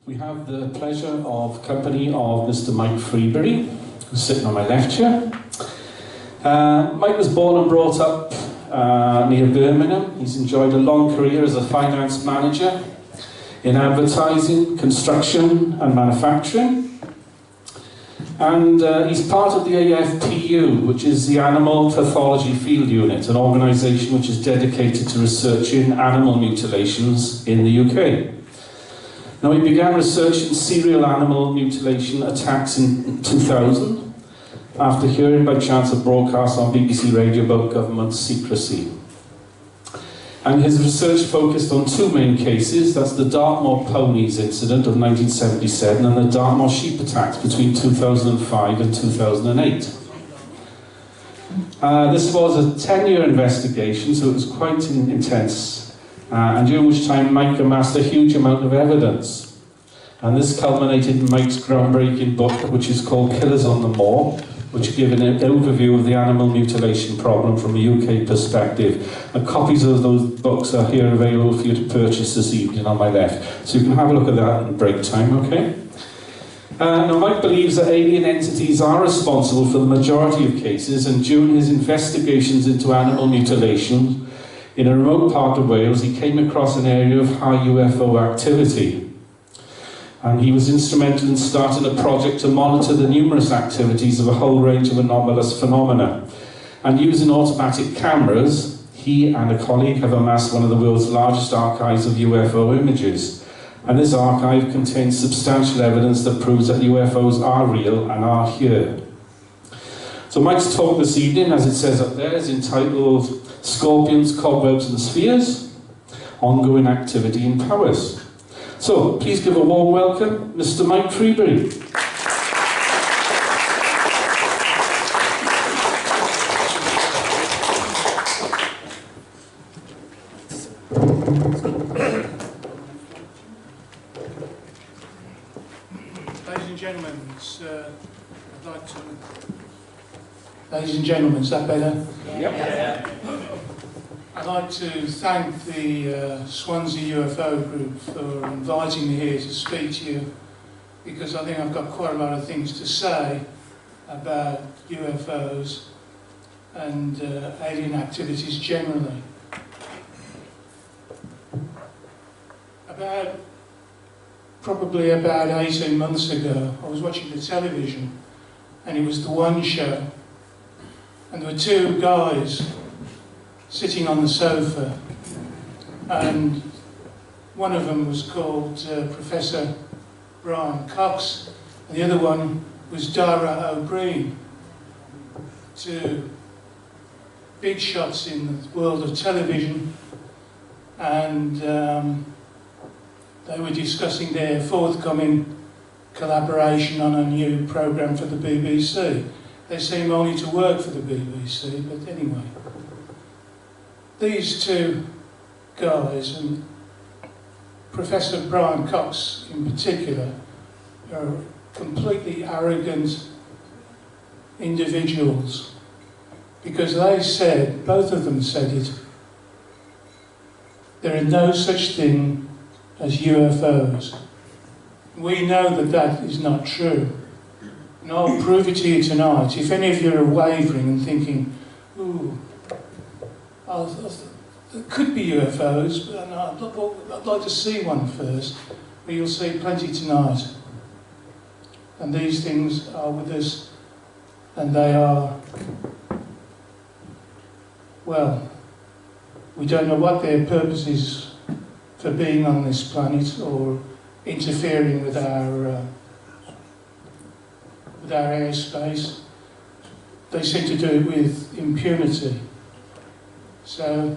We have the pleasure of company of Mr. Mike Freebury, who's sitting on my left here. Mike was born and brought up near Birmingham. He's enjoyed a long career as a finance manager in advertising, construction and manufacturing. And he's part of the AFPU, which is the Animal Pathology Field Unit, an organisation which is dedicated to researching animal mutilations in the UK. Now, he began researching serial animal mutilation attacks in 2000, after hearing by chance a broadcast on BBC Radio about government secrecy. And his research focused on two main cases. That's the Dartmoor Ponies incident of 1977 and the Dartmoor sheep attacks between 2005 and 2008. This was a 10-year investigation, so it was quite intense. And during which time Mike amassed a huge amount of evidence. And this culminated in Mike's groundbreaking book, which is called Killers on the Moor, which gives an overview of the animal mutilation problem from a UK perspective. And copies of those books are here available for you to purchase this evening on my left. So you can have a look at that in break time, okay? Now, Mike believes that alien entities are responsible for the majority of cases, and during his investigations into animal mutilation, in a remote part of Wales, he came across an area of high UFO activity. And he was instrumental in starting a project to monitor the numerous activities of a whole range of anomalous phenomena. And using automatic cameras, he and a colleague have amassed one of the world's largest archives of UFO images. And this archive contains substantial evidence that proves that UFOs are real and are here. So Mike's talk this evening, as it says up there, is entitled Scorpions, Cobwebs and Spheres, Ongoing Activity in Powers. So, please give a warm welcome, Mr. Mike Freebury. Ladies and gentlemen, I'd like to... Ladies and gentlemen, is that better? Yep. Yeah. I'd like to thank the Swansea UFO group for inviting me here to speak to you, because I think I've got quite a lot of things to say about UFOs and alien activities generally. Probably about 18 months ago, I was watching the television, and it was the One Show, and there were two guys sitting on the sofa, and one of them was called Professor Brian Cox, and the other one was Dara O'Brien. Two big shots in the world of television, and they were discussing their forthcoming collaboration on a new programme for the BBC. They seem only to work for the BBC, but anyway. These two guys, and Professor Brian Cox in particular, are completely arrogant individuals, because they said, both of them said it, there are no such thing as UFOs. We know that that is not true. And I'll prove it to you tonight. If any of you are wavering and thinking, ooh, there could be UFOs, but I'd like to see one first. But you'll see plenty tonight. And these things are with us, and they are, well, we don't know what their purpose is for being on this planet or interfering with our airspace. They seem to do it with impunity. So,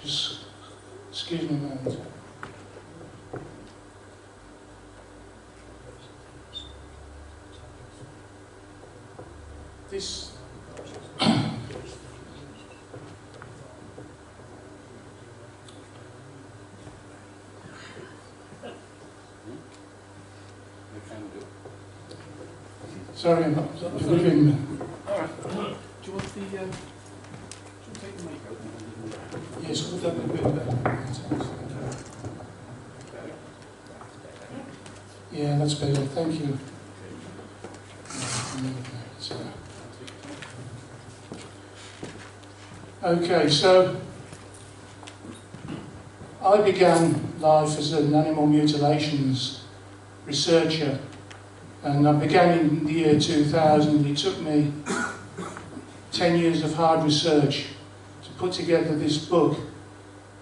just excuse me a moment. This sorry, I'm not delivering. All right. Do you want the? Do you want to take the mic out? Yes, would that be a bit better? Yeah, that's better. Thank you. Okay, so I began life as an animal mutilations researcher, and I began in the year 2000. It took me 10 years of hard research to put together this book,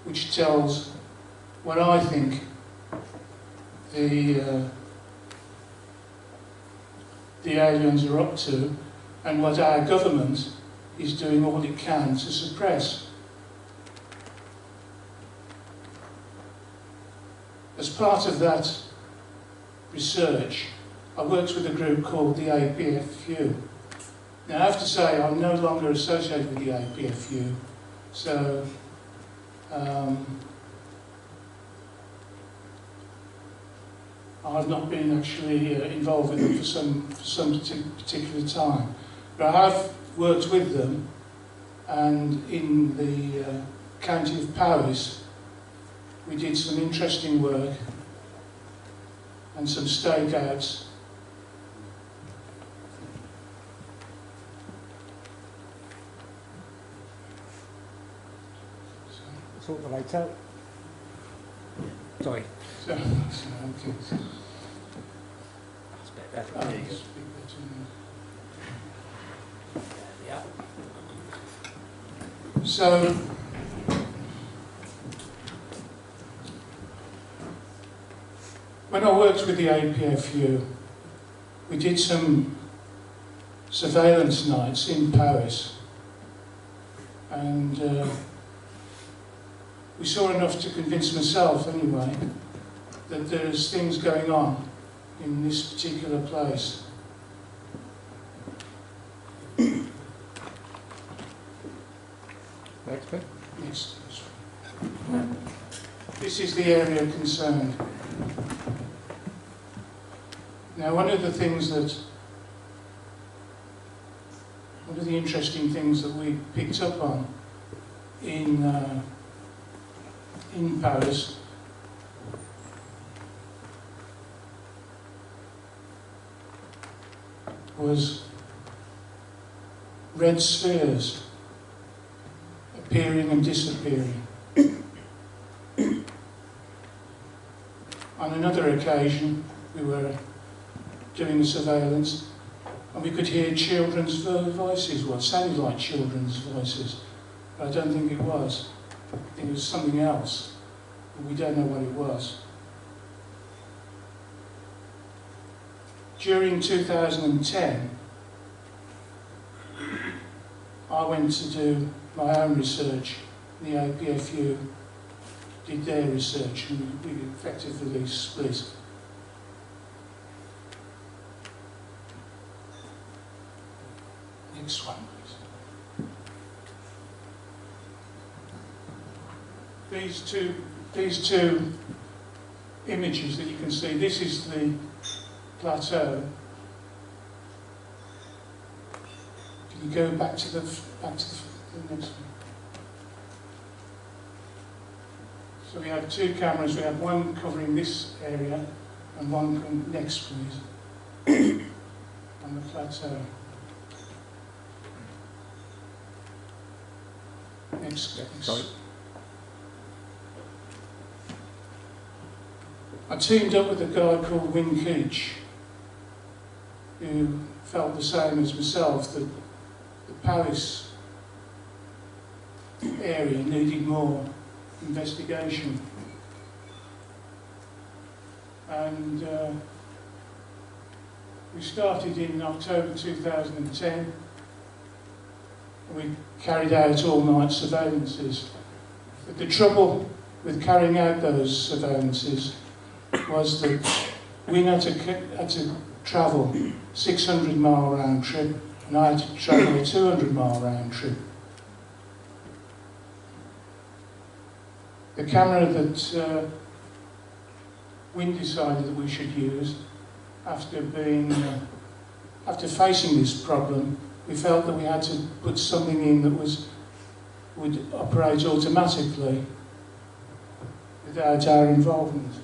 which tells what I think the aliens are up to, and what our government is doing all it can to suppress. As part of that research, I worked with a group called the APFU. Now, I have to say I'm no longer associated with the APFU, so I've not been actually involved with them for some particular time. But I have worked with them, and in the county of Powys, we did some interesting work and some stakeouts. Sort the lights out. Sorry. So, okay. That's better. There you go. Yeah. So, when I worked with the APFU, we did some surveillance nights in Paris, and we saw enough to convince myself, anyway, that there's things going on in this particular place. Next bit. Next. This is the area concerned. Now, one of the interesting things that we picked up on in Paris was red spheres appearing and disappearing. On another occasion, we were doing the surveillance, and we could hear children's voices, what sounded like children's voices, but I don't think it was. I think it was something else, but we don't know what it was. During 2010, I went to do my own research. The APFU did their research, and we effectively split. Next one, please. These two images that you can see, this is the plateau. Can you go back to the next one? So we have two cameras. We have one covering this area and one covering next, please, on the plateau. Next. Sorry. I teamed up with a guy called Keech, who felt the same as myself, that the Paris area needed more investigation. And we started in October 2010. We carried out all-night surveillances. But the trouble with carrying out those surveillances was that we had to travel 600-mile round trip, and I had to travel a 200-mile round trip. The camera that we decided that we should use, after facing this problem, we felt that we had to put something in that would operate automatically without our involvement.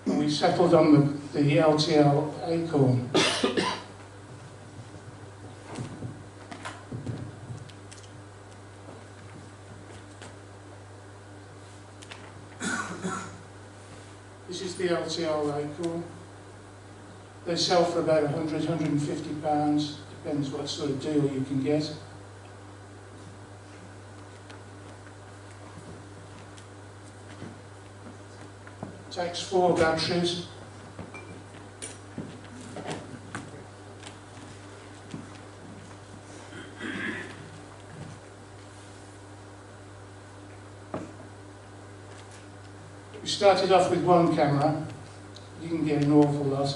and we settled on the LTL Acorn. This is the LTL Acorn. They sell for about £100, £150, depends what sort of deal you can get. Takes 4 batteries. We started off with 1 camera. You can get an awful lot.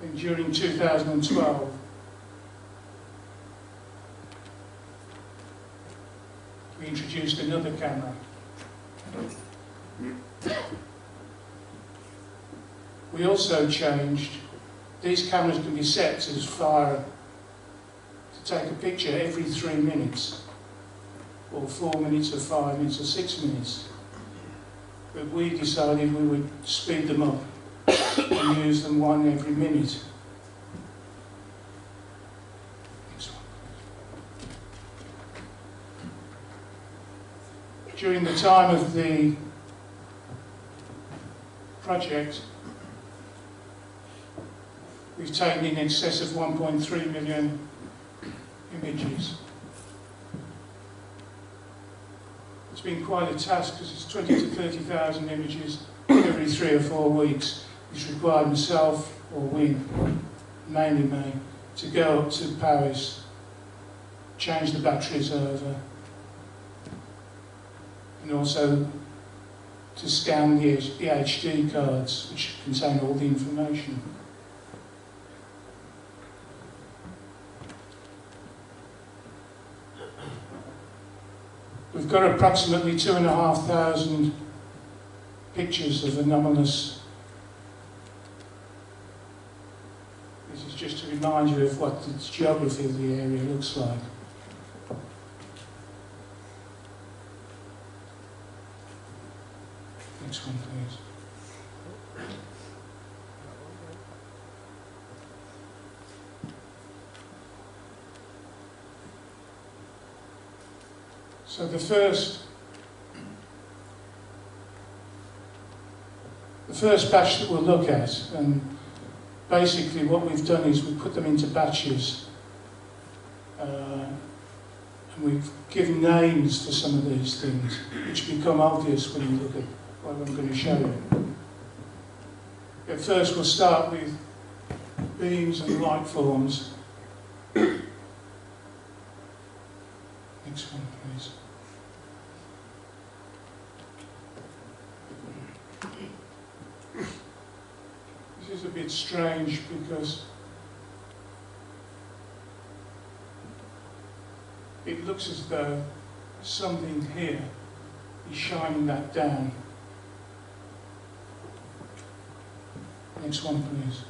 And during 2012, we introduced another camera. We also changed, these cameras can be set as far to take a picture every 3 minutes, or 4 minutes, or 5 minutes, or 6 minutes. But we decided we would speed them up and use them 1 every minute. During the time of the project, we've taken in excess of 1.3 million images. It's been quite a task because it's 20 to 30,000 images every 3 or 4 weeks. It's required myself, or we, mainly me, to go up to Paris, change the batteries over, and also to scan the HD cards, which contain all the information. We've got approximately 2,500 pictures of anomalous. This is just to remind you of what the geography of the area looks like. Next one, please. So the first batch that we'll look at, and basically what we've done is we put them into batches, and we've given names to some of these things, which become obvious when you look at what I'm going to show you. At first we'll start with beams and light forms. Next one, please. This is a bit strange because it looks as though something here is shining that down. Next one, please.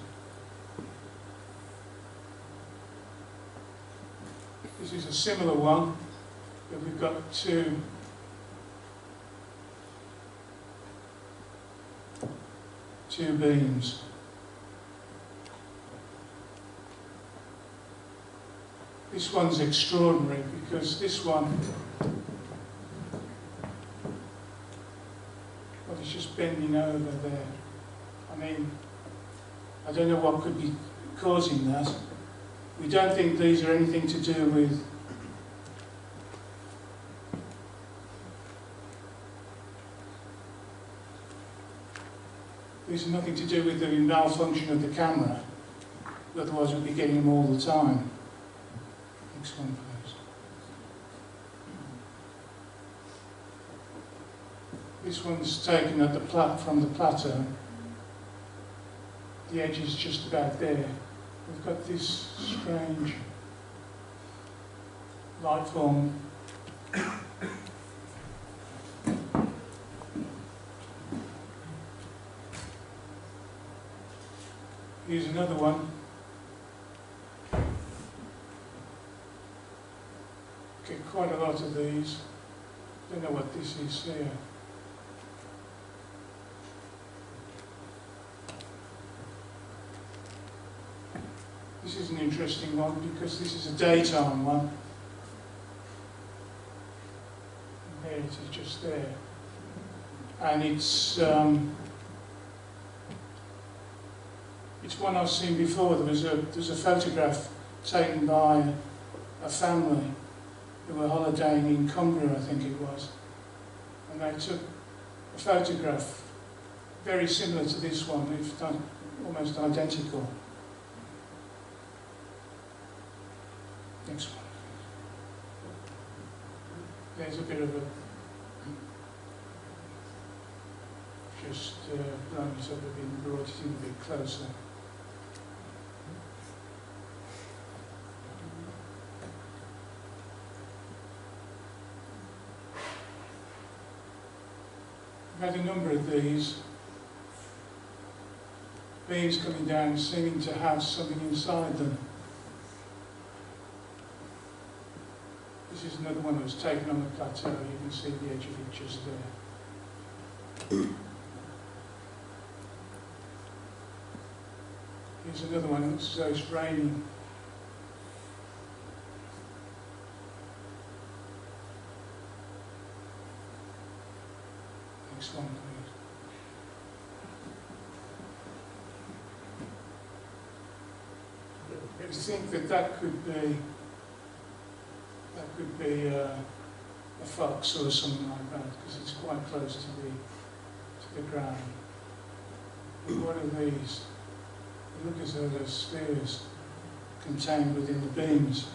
This is a similar one, but we've got two beams. This one's extraordinary because this one, well, it's just bending over there. I mean, I don't know what could be causing that. We don't think these are anything to do with nothing to do with the malfunction of the camera. Otherwise we'd be getting them all the time. Next one, please. This one's taken at from the plateau. The edge is just about there. We've got this strange light form. Here's another one. Get quite a lot of these. Don't know what this is here. This is an interesting one because this is a daytime one. And there it is, just there. And it's one I've seen before. There's a photograph taken by a family who were holidaying in Cumbria, I think it was. And they took a photograph very similar to this one, if not almost identical. Next one. There's a bit of a just blowing it up a bit and brought it in a bit closer. I've had a number of these beams coming down seeming to have something inside them. This is another one that was taken on the plateau. You can see the edge of it just there. Here's another one that looks as though it's raining. Next one, please. I think that could be a fox or something like that, because it's quite close to the ground. But what are these? They look as though they're spheres contained within the beams.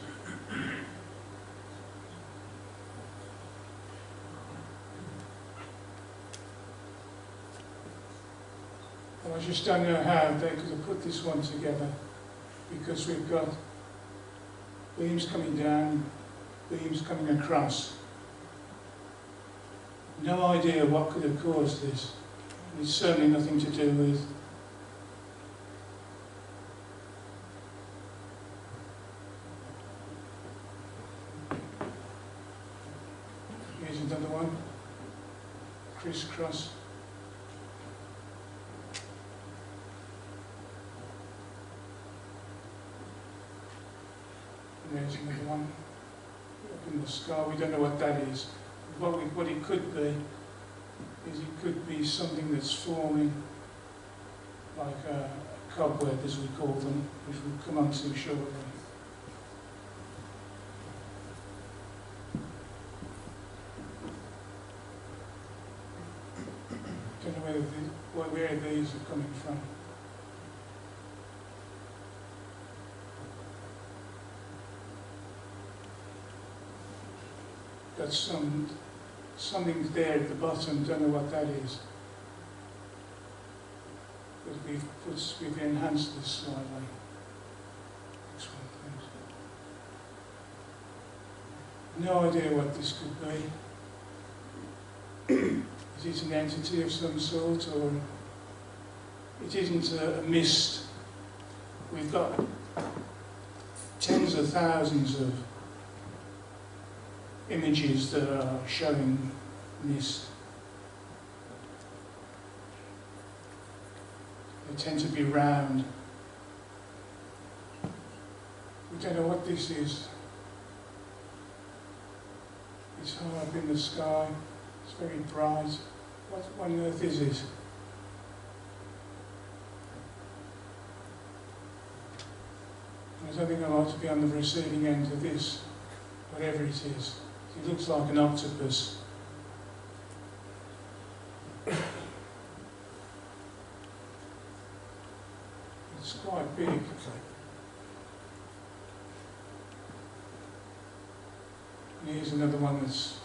I just don't know how they could have put this one together, because we've got beams coming down, beams coming across. No idea what could have caused this. It's certainly nothing to do with here's another one. Crisscross. There's another one up in the sky. We don't know what that is. What it could be is it could be something that's forming, like a cobweb, as we call them, which we'll come on to shortly. Don't know where these are coming from. Got something there at the bottom, don't know what that is. But we've enhanced this slightly. Next one, please. No idea what this could be. Is it an entity of some sort, or it isn't a mist? We've got tens of thousands of images that are showing mist. They tend to be round. We don't know what this is. It's high up in the sky. It's very bright. What on earth is it? I don't think I'd like to be on the receiving end of this, whatever it is. It looks like an octopus. It's quite big. And here's another one that's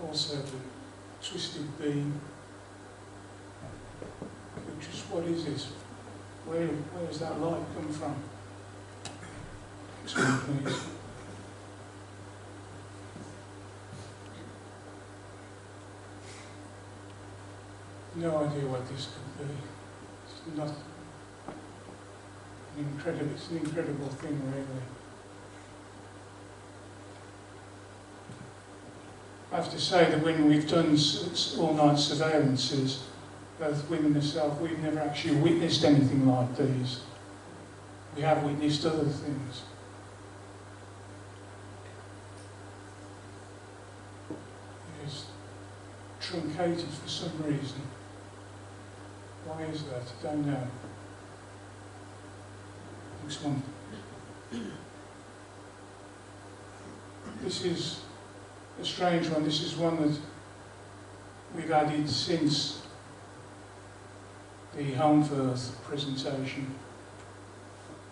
also a twisted beam. What is this? Where does that light come from? Next one, please. No idea what this could be. It's not incredible. It's an incredible thing, really. I have to say that when we've done all-night surveillances, both Wim and myself, we've never actually witnessed anything like these. We have witnessed other things. It's truncated for some reason. Why is that? I don't know. Next one. This is a strange one. This is one that we've added since the Home for Earth presentation.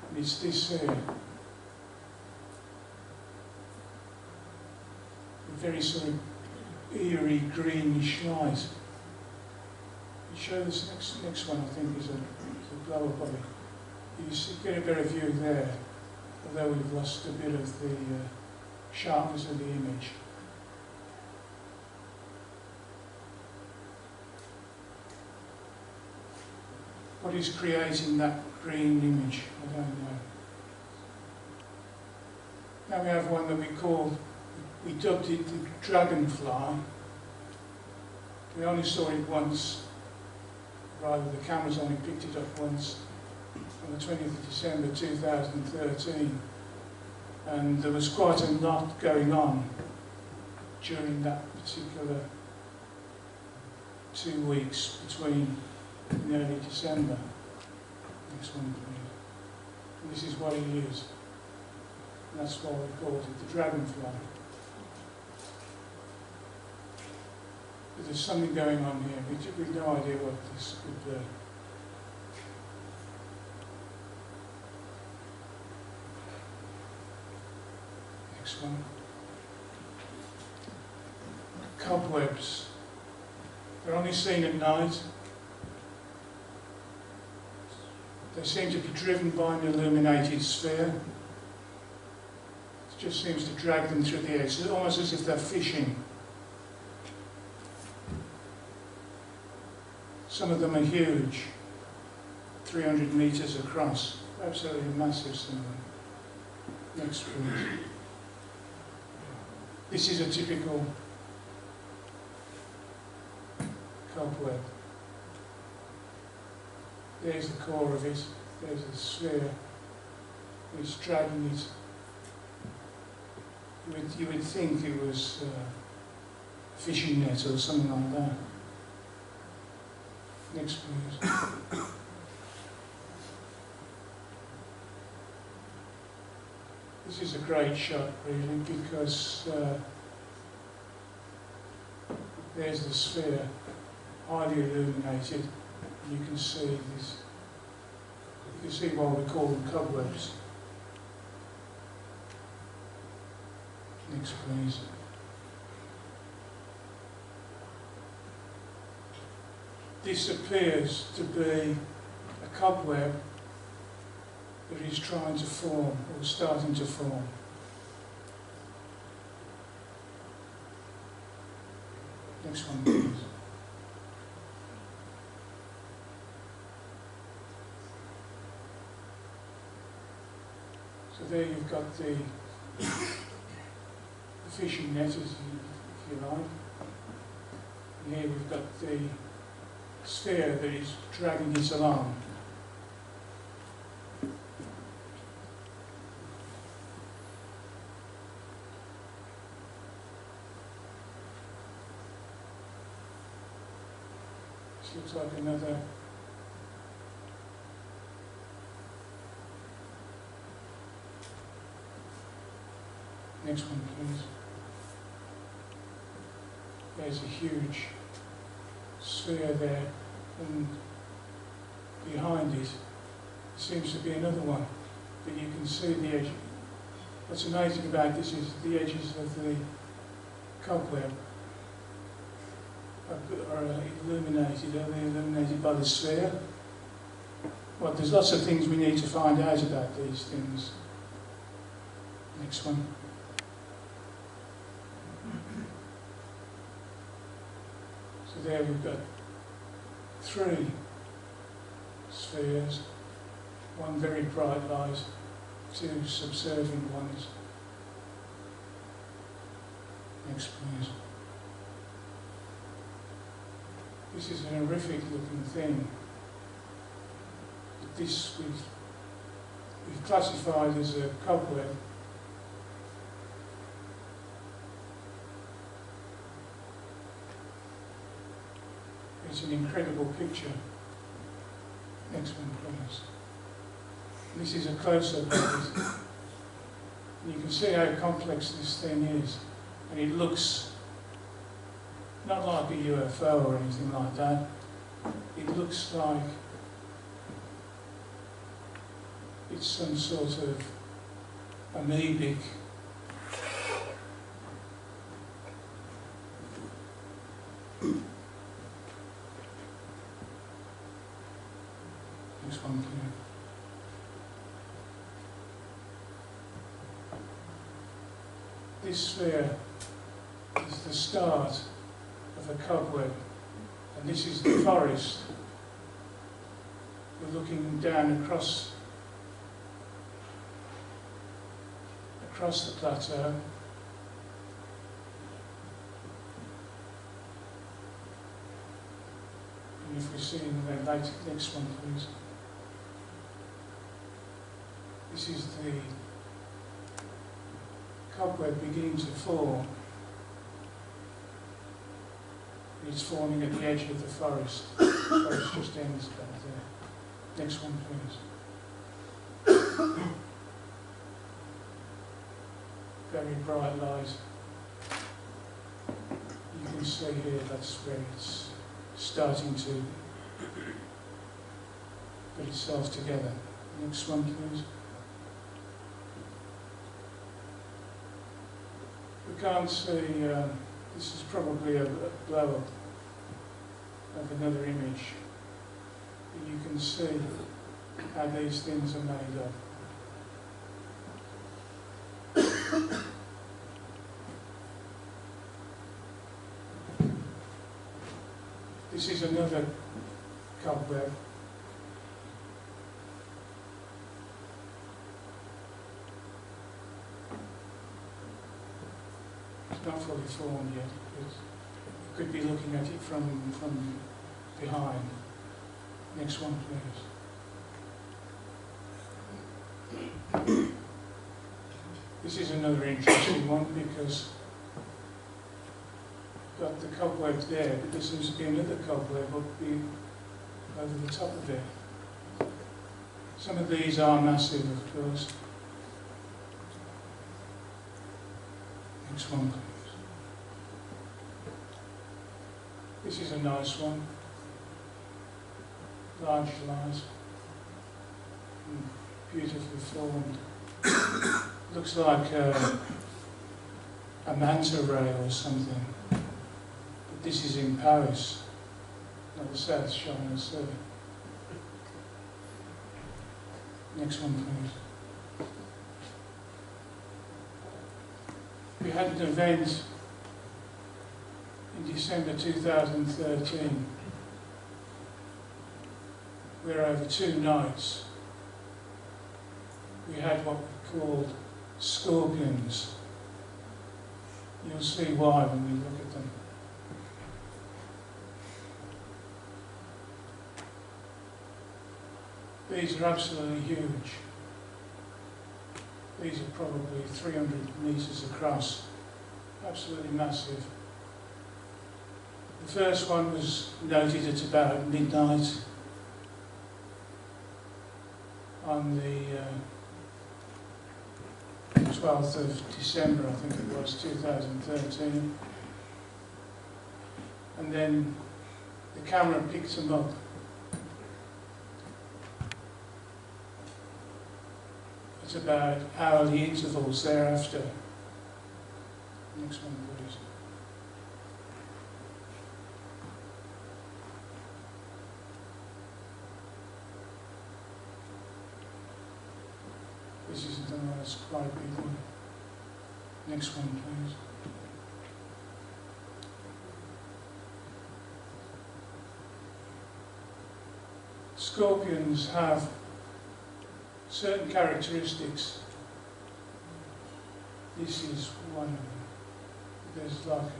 And it's this here. A very sort of eerie greenish light. You show this next one, I think, is a blower body. You get a better view there, although we've lost a bit of the sharpness of the image. What is creating that green image? I don't know. Now we have one that we dubbed it the dragonfly. We only saw it once, rather the cameras only picked it up once, on the 20th of December 2013. And there was quite a lot going on during that particular 2 weeks between in early December. Next one, please. And this is what it is. And that's why we called it the dragonfly. But there's something going on here. We've no idea what this could be. Next one. Cobwebs. They're only seen at night. They seem to be driven by an illuminated sphere. It just seems to drag them through the air. It's almost as if they're fishing. Some of them are huge, 300 metres across. Absolutely massive, some of them. Next, please. This is a typical cobweb. There's the core of it, there's the sphere, it's dragging it. You would think it was a fishing net or something like that. Next, please. This is a great shot, really, because there's the sphere, highly illuminated. You can see this. You can see why we call them cobwebs. Next, please. This appears to be a cobweb that is trying to form, or starting to form. Next one, please. So there you've got the fishing net, if you like. And here we've got the sphere that is dragging it along. This looks like another next one, please. There's a huge sphere there, and behind it seems to be another one, but you can see the edge. What's amazing about this is the edges of the cobweb are illuminated. Are they illuminated by the sphere? Well, there's lots of things we need to find out about these things. Next one. So there we've got 3 spheres, one very bright light, 2 subservient ones. Next, please. This is an horrific looking thing. But this we've classified as a cobweb. It's an incredible picture. Next one, please. This is a close-up of it. And you can see how complex this thing is. And it looks not like a UFO or anything like that. It looks like it's some sort of amoebic next one, please. This sphere is the start of a cobweb, and this is the forest. We're looking down across the plateau. And if we see in the next one, please. This is the cobweb beginning to form. It's forming at the edge of the forest. The forest just ends back there. Next one, please. Very bright light. You can see here that's where it's starting to put itself together. Next one, please. We can't see, this is probably a blow-up of another image. But you can see how these things are made up. This is another cobweb. It's not fully formed yet, but you could be looking at it from behind. Next one, please. This is another interesting one because got the cobweb there, but there seems to be another cobweb over the top of it. Some of these are massive, of course. Next one, please. This is a nice one. Large light. Beautifully formed. Looks like a manta ray or something. But this is in Paris, not the South China Sea. Next one, please. We had an event in December 2013 where over 2 nights we had what we called scorpions. You'll see why when we look at them. These are absolutely huge. These are probably 300 metres across. Absolutely massive. The first one was noted at about midnight on the 12th of December, I think it was, 2013. And then the camera picked them up. It's about hourly intervals thereafter. Next one, please. This is the most quite big one. Next one, please. Scorpions have certain characteristics. This is one of them. There's like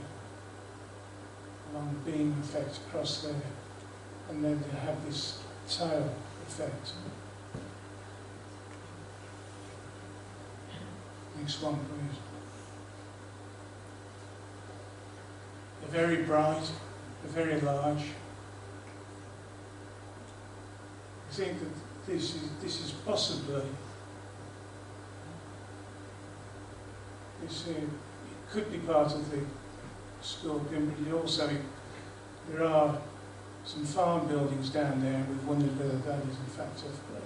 a long beam effect across there, and then they have this tail effect. Next one, please. They're very bright, they're very large. I think that this is possibly, it could be part of the scorpion, but there are some farm buildings down there, and we've wondered whether that is in fact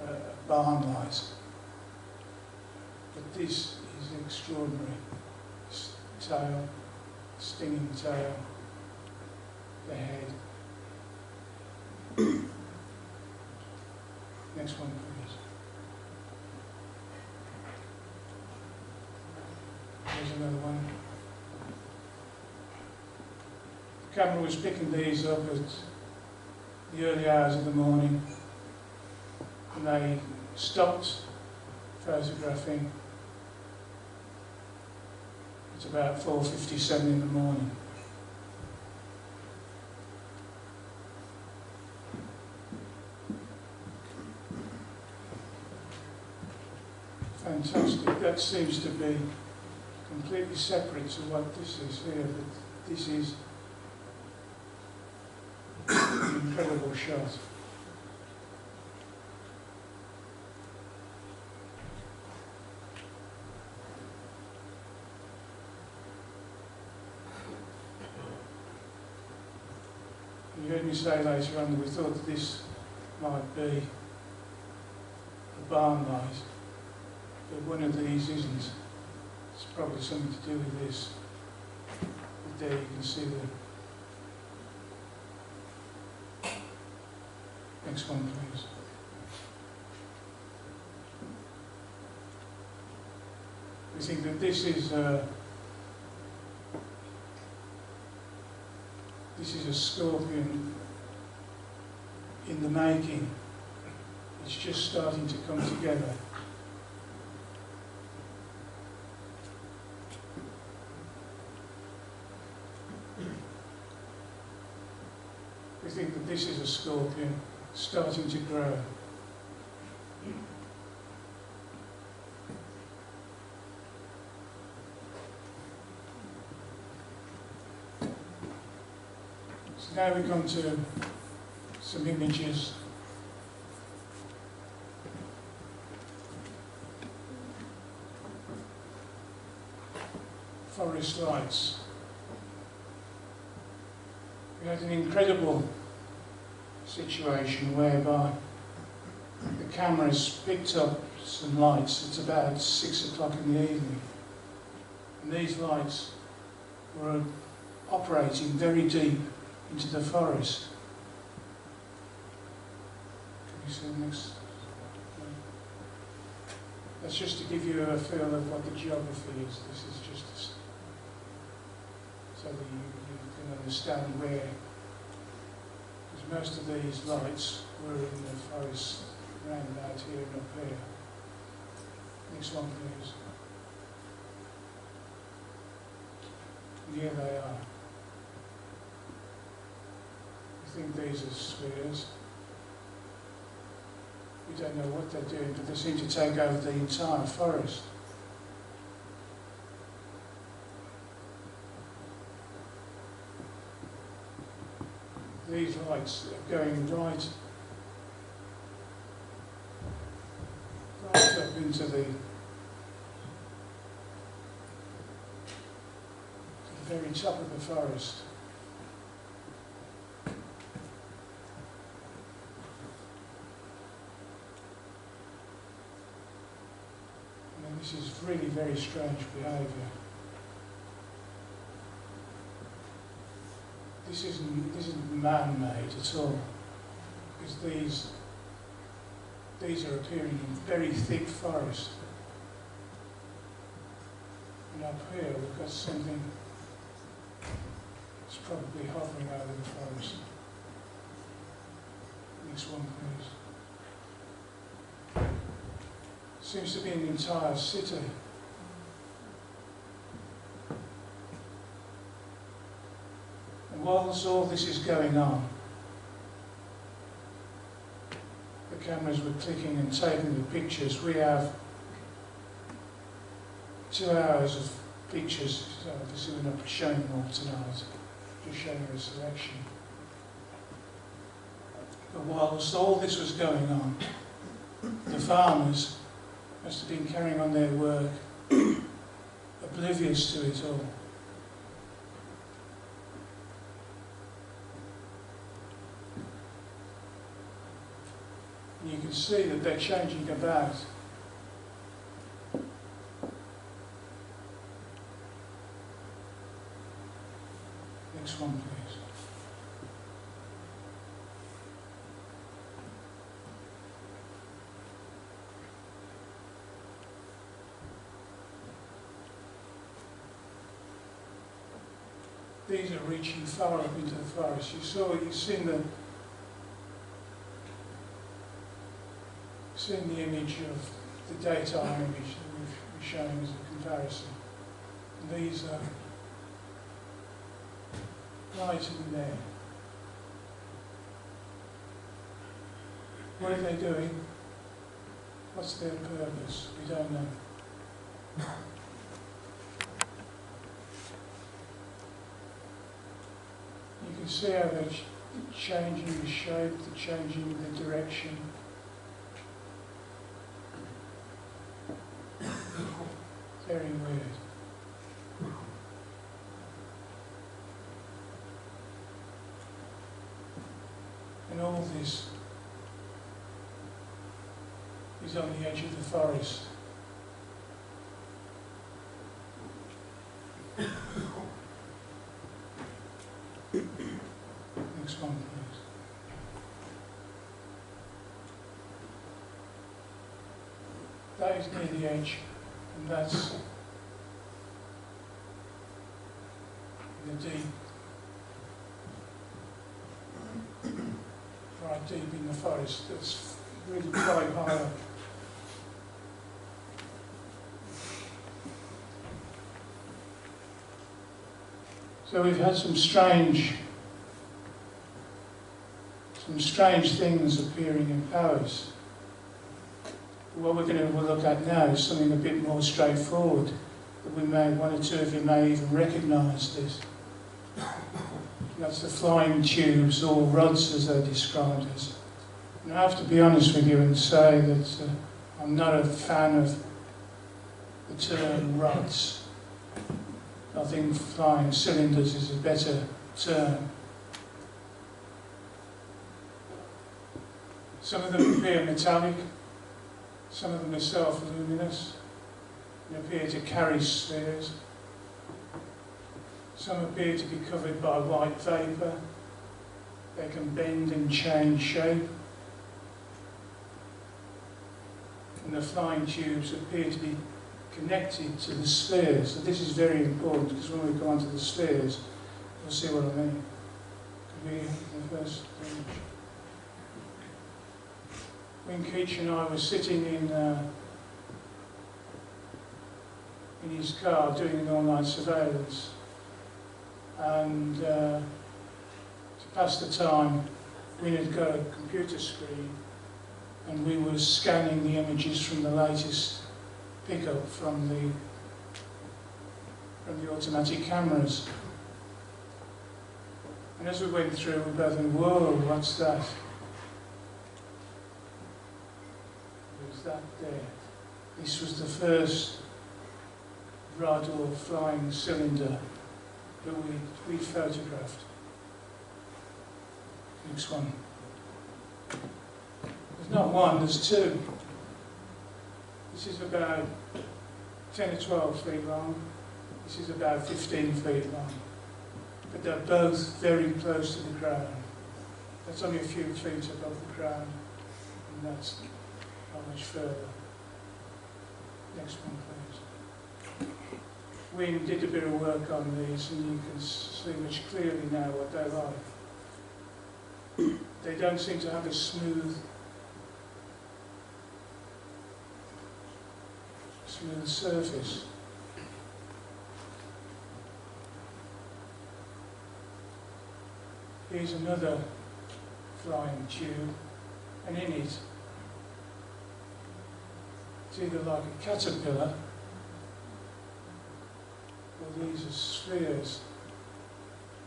a barn lice. But this is extraordinary. Tail, stinging tail, the head. Next one, please. There's another one. The camera was picking these up at the early hours of the morning, and they stopped photographing at about 4:57 in the morning. Fantastic. That seems to be completely separate to what this is here, but this is an incredible shot. You heard me say later on that we thought that this might be a barn lice, but one of these isn't. It's probably something to do with this. But there you can see the next one, please. We think that this is a scorpion in the making. It's just starting to come together. We think that this is a scorpion starting to grow. So now we come to some images. Forest lights. We had an incredible situation whereby the cameras picked up some lights at about 6 o'clock in the evening. And these lights were operating very deep into the forest. Can you see the next? That's just to give you a feel of what the geography is. This is just so that you can understand where, because most of these lights were in the forest around about here and up here. Next one, please. And here they are. I think these are spheres. We don't know what they're doing, but they seem to take over the entire forest. These lights are going right up into the very top of the forest. And this is really very strange behaviour. This isn't man-made at all, because these are appearing in very thick forest. And up here we've got something that's probably hovering over the forest. Next one, please. Seems to be an entire city. Whilst all this is going on, the cameras were clicking and taking the pictures. We have 2 hours of pictures, so obviously we're not showing them all tonight, just showing you a selection. But whilst all this was going on, the farmers must have been carrying on their work, oblivious to it all. And you can see that they're changing about. Next one, please. These are reaching far up into the forest. You've seen the image of the daytime image that we've shown as a comparison. And these are right in there. What are they doing? What's their purpose? We don't know. You can see how they're changing the shape, they're changing the direction. Very weird. And all this is on the edge of the forest. Next one, please. That is near the edge, and that's in the deep, right deep in the forest. That's really quite high up. So we've had some strange things appearing in Paris. What we're going to look at now is something a bit more straightforward, that one or two of you may even recognise this. That's the flying tubes, or rods as they're described as. And I have to be honest with you and say that I'm not a fan of the term rods. I think flying cylinders is a better term. Some of them appear metallic, some of them are self-luminous and appear to carry spheres. Some appear to be covered by white vapour. They can bend and change shape. And the flying tubes appear to be connected to the spheres. So this is very important, because when we go onto the spheres, you'll see what I mean. Could we have the first image? When Keech and I were sitting in his car doing an all-night surveillance, and to pass the time, we had got a computer screen, and we were scanning the images from the latest pickup from the automatic cameras. And as we went through, we both went, "Whoa, what's that?" Was that there? This was the first rod or flying cylinder that we photographed. Next one. There's not one, there's two. This is about 10 or 12 feet long. This is about 15 feet long. But they're both very close to the ground. That's only a few feet above the ground, and that's not much further. Next one, please. We did a bit of work on these, and you can see much clearly now what they're like. They don't seem to have a smooth surface. Here's another flying tube, and in it, it's either like a caterpillar these are spheres.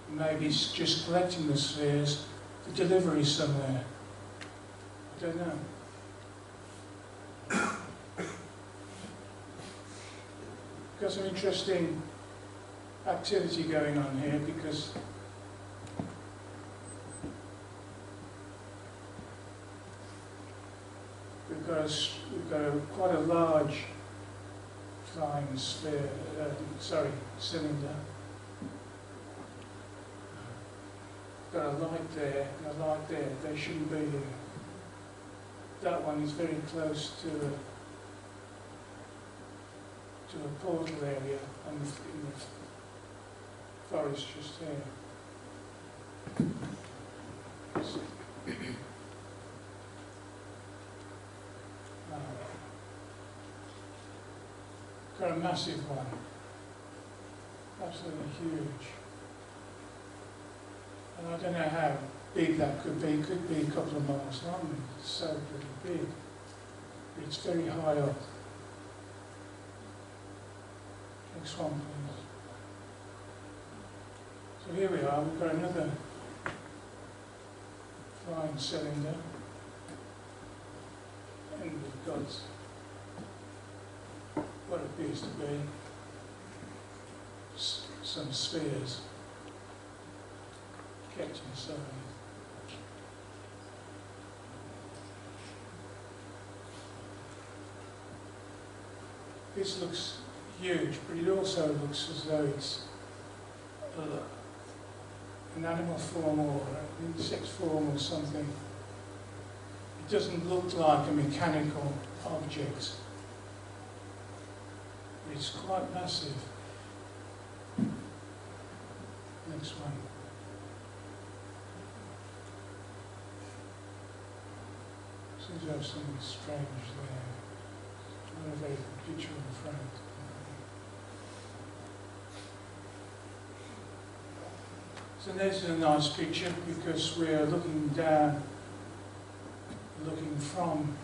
Maybe it's just collecting the spheres for delivery somewhere. I don't know. Got some interesting activity going on here because we've got quite a large flying sphere, cylinder. Got a light there and a light there. They shouldn't be here. That one is very close to a portal area in the forest just there. Got a massive one, absolutely huge. And I don't know how big that could be. It could be a couple of miles long. It's so pretty big. But it's very high up. Next one, please. So here we are. We've got another flying cylinder. And we've got what appears to be some spheres kept inside. This looks huge, but it also looks as though it's an animal form or an insect form or something. It doesn't look like a mechanical object. It's quite massive. Next one. Seems to have something strange there. Not a very good picture in the front. So this is a nice picture because we're looking down, looking from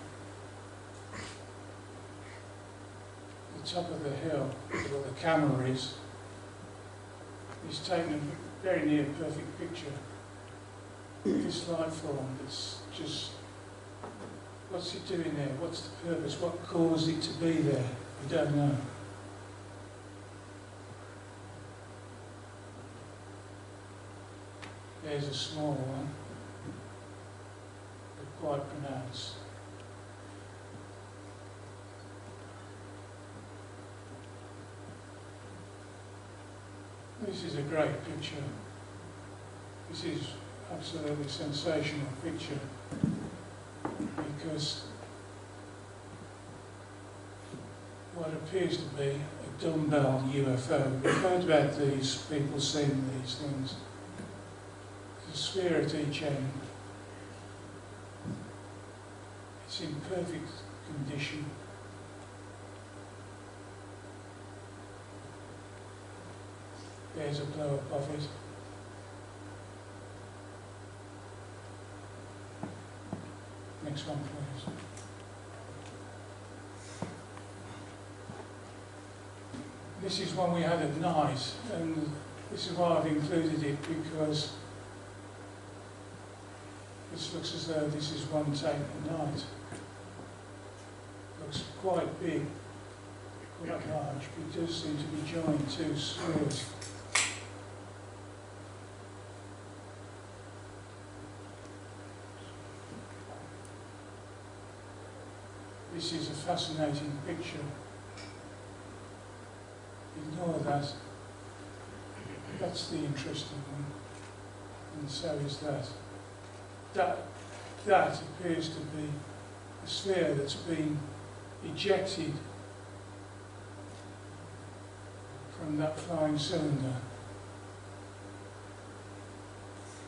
the top of the hill where the camera is. He's taken a very near perfect picture. This light form that's just, what's it doing there? What's the purpose? What caused it to be there? We don't know. There's a small one, but quite pronounced. This is a great picture. This is absolutely sensational picture because what appears to be a dumbbell UFO. We've heard about these people seeing these things. There's a sphere at each end. It's in perfect condition. There's a blow above it. Next one, please. This is one we had at night, and this is why I've included it because this looks as though this is one taken at night. Looks quite big, quite large, but it does seem to be joined two spheres. This is a fascinating picture. Ignore that. That's the interesting one. And so is that. That appears to be a sphere that's been ejected from that flying cylinder.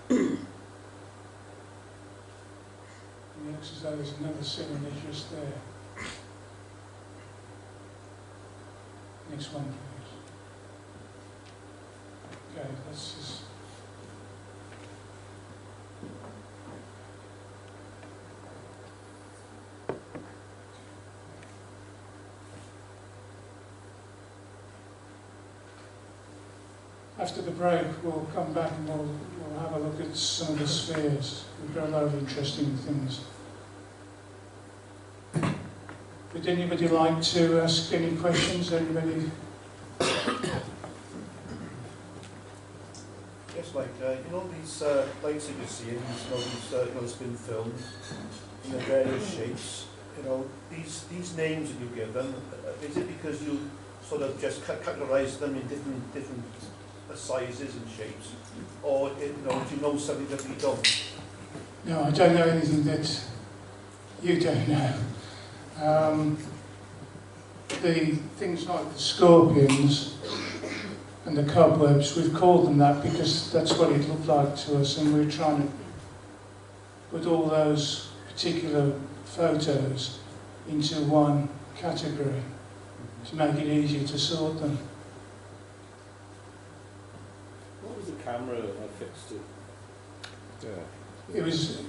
It looks as though there's another cylinder just there. Next one, please. Okay, let's just... after the break, we'll come back and we'll have a look at some of the spheres. We've got a lot of interesting things. Would anybody like to ask any questions? Anybody? Yes, like, you know these lights that you're seeing, these, it's been filmed in the various shapes, these names that you give them, is it because you sort of just categorise them in different sizes and shapes, or do you know something that we don't? No, I don't know anything that you don't know. The things like the scorpions and the cobwebs, we've called them that because that's what it looked like to us, and we're trying to put all those particular photos into one category to make it easier to sort them. What was the camera affixed to? It was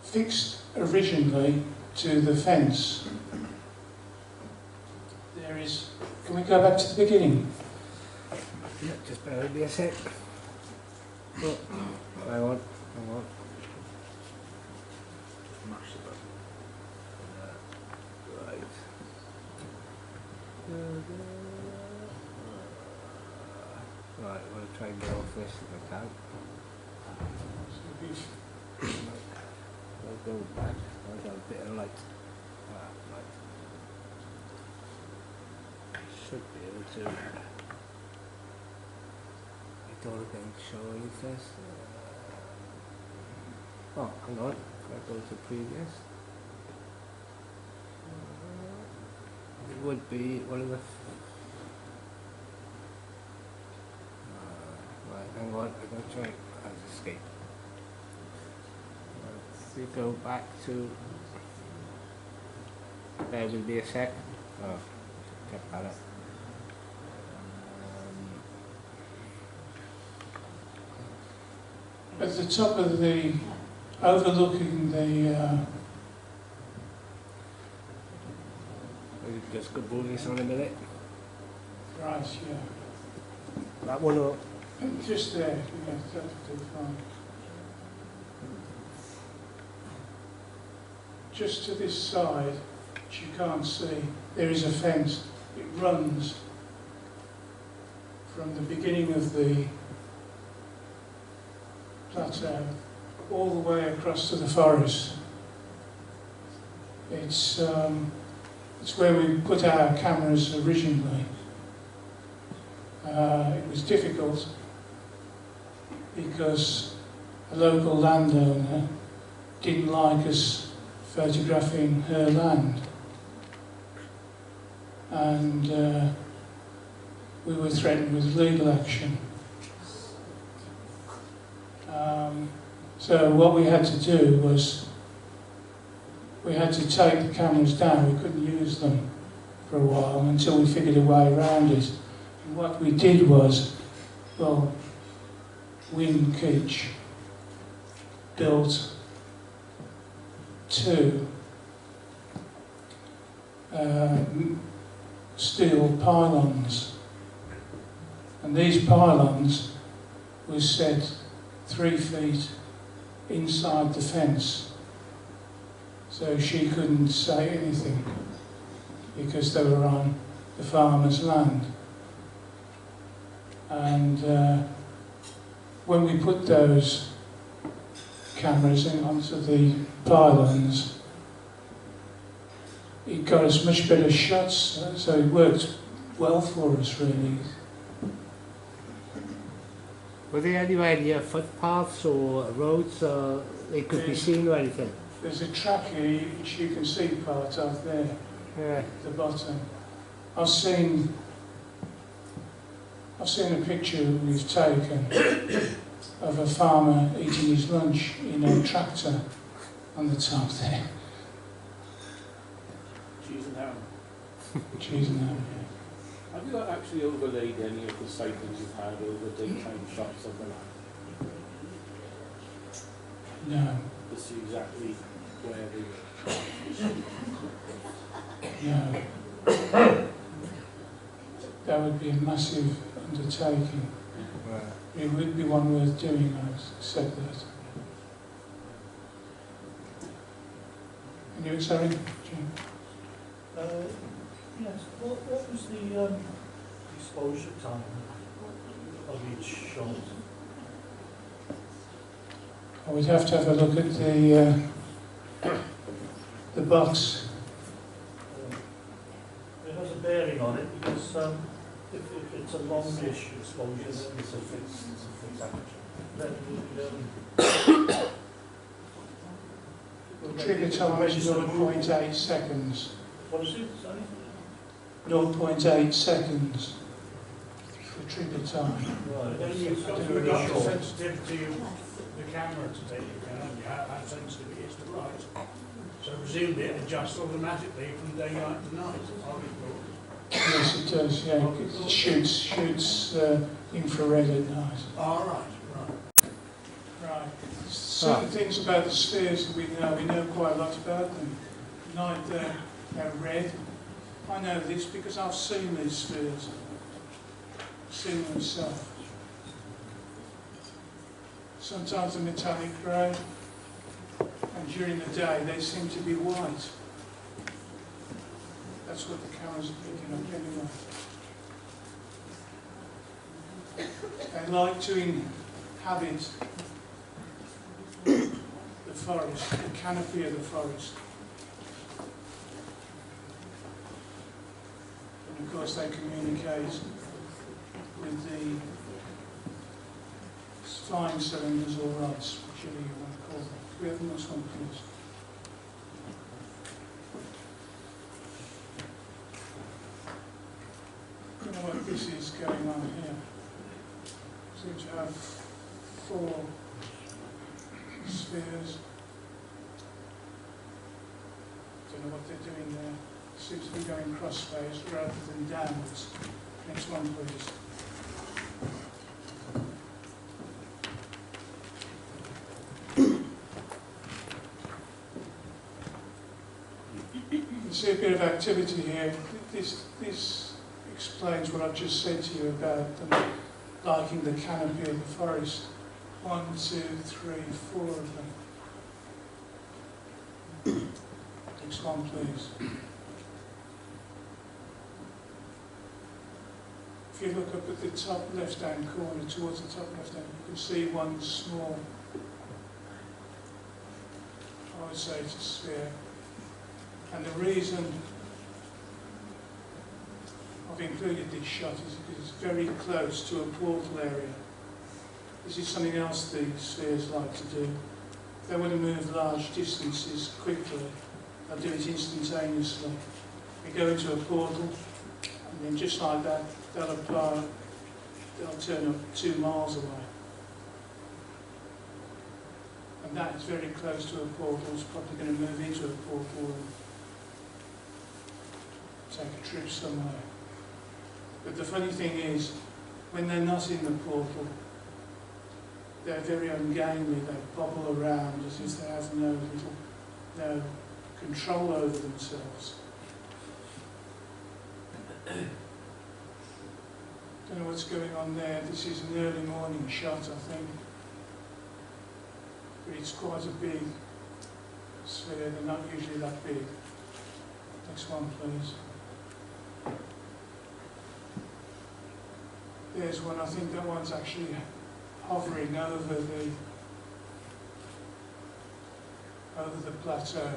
fixed originally to the fence. There is... Can we go back to the beginning? Yeah, just bear with me a sec. Oh, hang on. Right. Right, I'm going to try and get off this if I can. I'll go back. I'll get a bit of light. Right. Should be able to. I don't think show anything. Oh, hang on. I'll go to previous. It would be one of the. Right, hang on. I'm going to try and escape. We go back to. There will be a sec. Oh, check that out. At the top of the, overlooking the, We'll just go move this on a minute. right, yeah. That one up. Just there, yeah, that's fine. Just to this side, which you can't see, there is a fence. It runs from the beginning of the plateau all the way across to the forest. It's where we put our cameras originally. It was difficult because a local landowner didn't like us photographing her land, and we were threatened with legal action. So what we had to do was we had to take the cameras down. We couldn't use them for a while until we figured a way around it. And what we did was, well, we in Keech built two steel pylons, and these pylons were set 3 feet inside the fence, so she couldn't say anything because they were on the farmer's land. And when we put those cameras in onto the pylons, it got us much better shots, so it worked well for us, really. Were there any footpaths or roads they could be seen or anything? There's a track here which you can see part of there, Yeah. at the bottom. I've seen a picture we've taken of a farmer eating his lunch in a tractor on the top there. Cheese and ham. Cheese and ham, yeah. Have you actually overlaid any of the sightings you've had over daytime shots of the land? No, To see exactly where they were? no. That would be a massive undertaking. It would be one worth doing, I said that. And you, sorry, Jim? Yes, what was the exposure time of each shot? I would have to have a look at the box. It has a bearing on it because if it's a longish exposure, then it's a fixed aperture. Then The trigger time is 0.8 seconds. what is it? Sorry? 0.8 seconds. The trigger time. Right. Then you've got Do to it got the short. sensitivity of the camera to take account of how sensitive it is to light. So presumably it adjusts automatically from daylight to night. I would have thought. Yes, it does, yeah. It shoots infrared at night. All right. Right. Certain things about the spheres that we know quite a lot about them. Like they're red. I know this because I've seen these spheres. Seen them myself. Sometimes they're metallic grey, and during the day they seem to be white. That's what the cameras are picking up anyway. They like to inhabit the forest, the canopy of the forest. And of course they communicate with the flying cylinders or rods, whichever you want to call them. We have the next one, please. You know what this is going on here? Seem to have 4 spheres. Don't know what they're doing there. Seems to be going crossways rather than downwards. Next one, please. You can see a bit of activity here. This explains what I've just said to you about them liking the canopy of the forest. 1, 2, 3, 4 of them. Next one, please. If you look up at the top left-hand corner, towards the top left-hand, you can see one small, I would say it's a sphere. And the reason I've included this shot is because it's very close to a portal area. This is something else the spheres like to do. They want to move large distances quickly. They'll do it instantaneously. They go into a portal, and then just like that, they'll turn up 2 miles away. And that is very close to a portal. It's probably going to move into a portal and take a trip somewhere. But the funny thing is, when they're not in the portal, they're very ungainly. They bobble around as if they have no control over themselves. Don't know what's going on there. This is an early morning shot, I think. But it's quite a big sphere. They're not usually that big. Next one, please. There's one. I think that one's actually hovering over the plateau.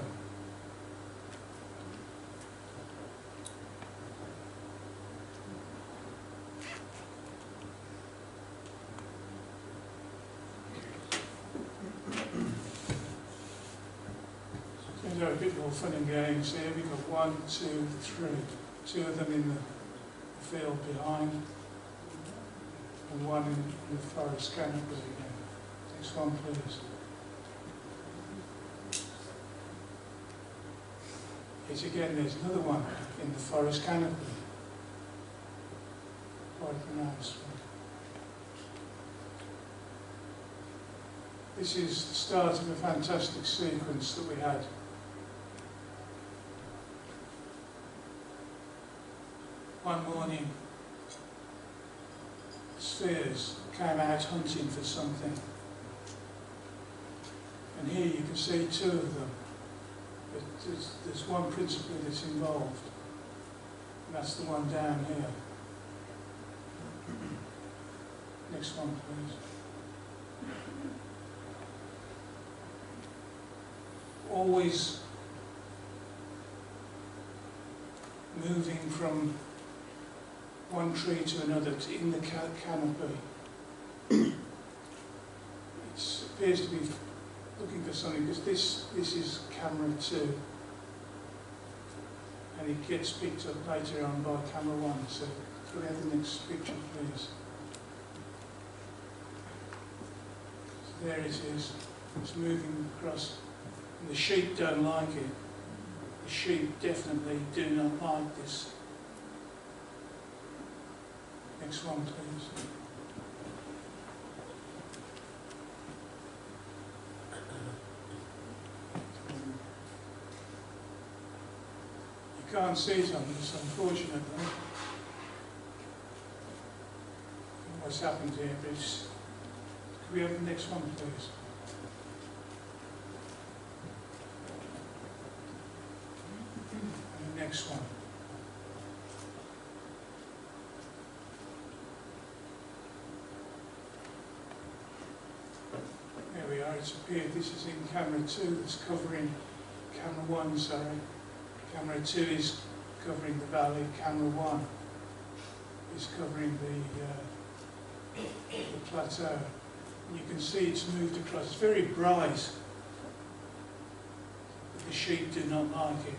These are a bit more fun and games here. We've got 1, 2, 3. 2 of them in the field behind, and 1 in the forest canopy again. Next one, please. Here again, there's another one in the forest canopy. Quite a nice one. This is the start of a fantastic sequence that we had. One morning, spheres came out hunting for something. And here you can see two of them. But there's one principle that's involved. And that's the one down here. Next one, please. Always moving from one tree to another in the canopy. It appears to be looking for something, because this is camera 2, and it gets picked up later on by camera 1. So can we have the next picture, please? So there it is. It's moving across, and the sheep don't like it. The sheep definitely do not like this. Next one, please. You can't see it on this, unfortunately. What's happened here, but it's... Can we have the next one, please? And the next one. There we are, it's appeared. This is in camera 2, that's covering camera 1, sorry. Camera 2 is covering the valley, camera 1 is covering the plateau. And you can see it's moved across. It's very bright, but the sheep do not like it.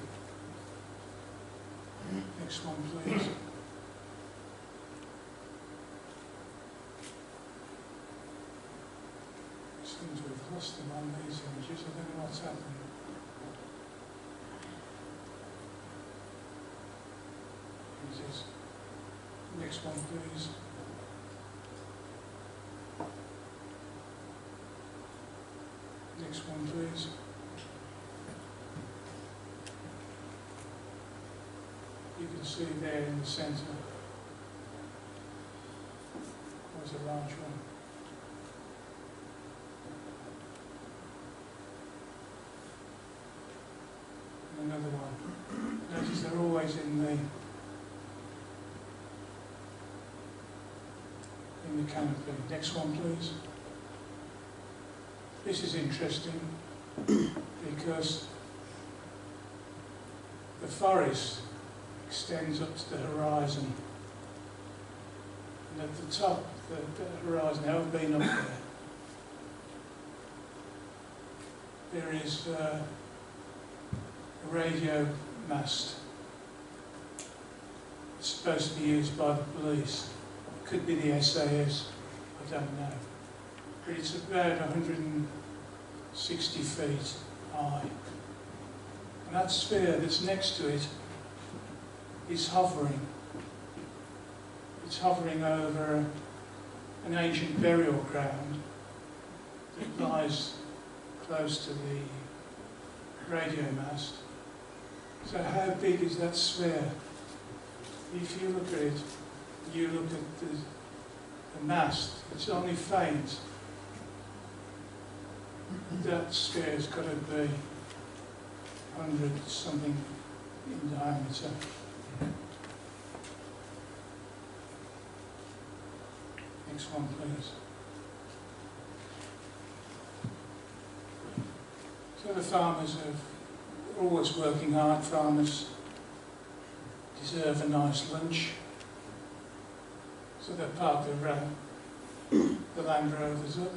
Next one, please. Seem to have lost them on these images. I don't know what's happening. Next one, please. Next one, please. You can see there in the centre. There's a large one. And another one. Notice they're always in the canopy. Next one, please. This is interesting because the forest extends up to the horizon, and at the top of the horizon, I haven't been up there is a radio mast. It's supposed to be used by the police. Could be the SAS, I don't know. But it's about 160 feet high. And that sphere that's next to it is hovering. It's hovering over an ancient burial ground that lies close to the radio mast. So how big is that sphere? If you look at it, you look at the mast, it's only faint. That sphere's got to be 100 something in diameter. Next one, please. So the farmers are always working hard. Farmers deserve a nice lunch. So they park the Land Rovers up.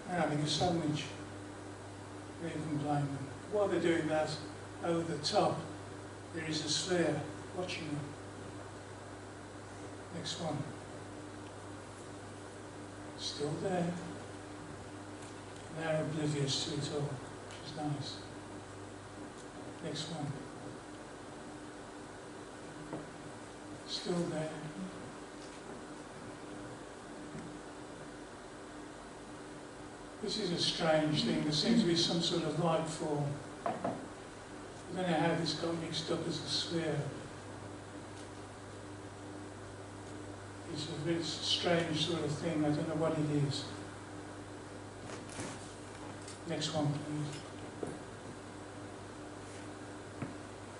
They're having a sandwich. They can blame them. While they're doing that, over the top, there is a sphere watching them. Next one. Still there. They're oblivious to it all, which is nice. Next one. Still there. This is a strange thing. There seems to be some sort of light form. I don't know how this got mixed up as a sphere. It's a bit strange sort of thing. I don't know what it is. Next one, please.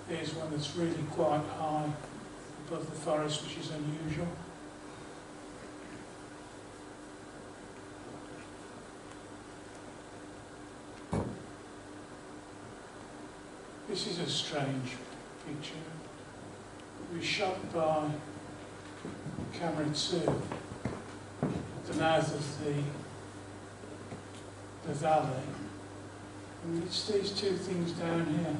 There's one that's really quite high above the forest, which is unusual. This is a strange picture. It was shot by camera 2 at the mouth of the valley. And it's these two things down here.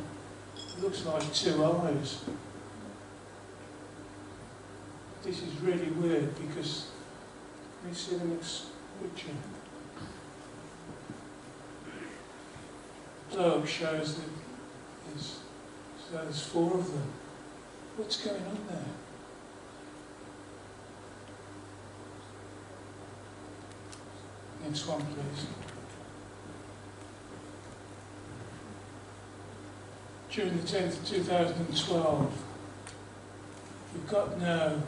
It looks like two eyes. This is really weird because, let me see the next picture. Blow up shows that there's 4 of them. What's going on there? Next one, please. During the 10th of 2012, we've got no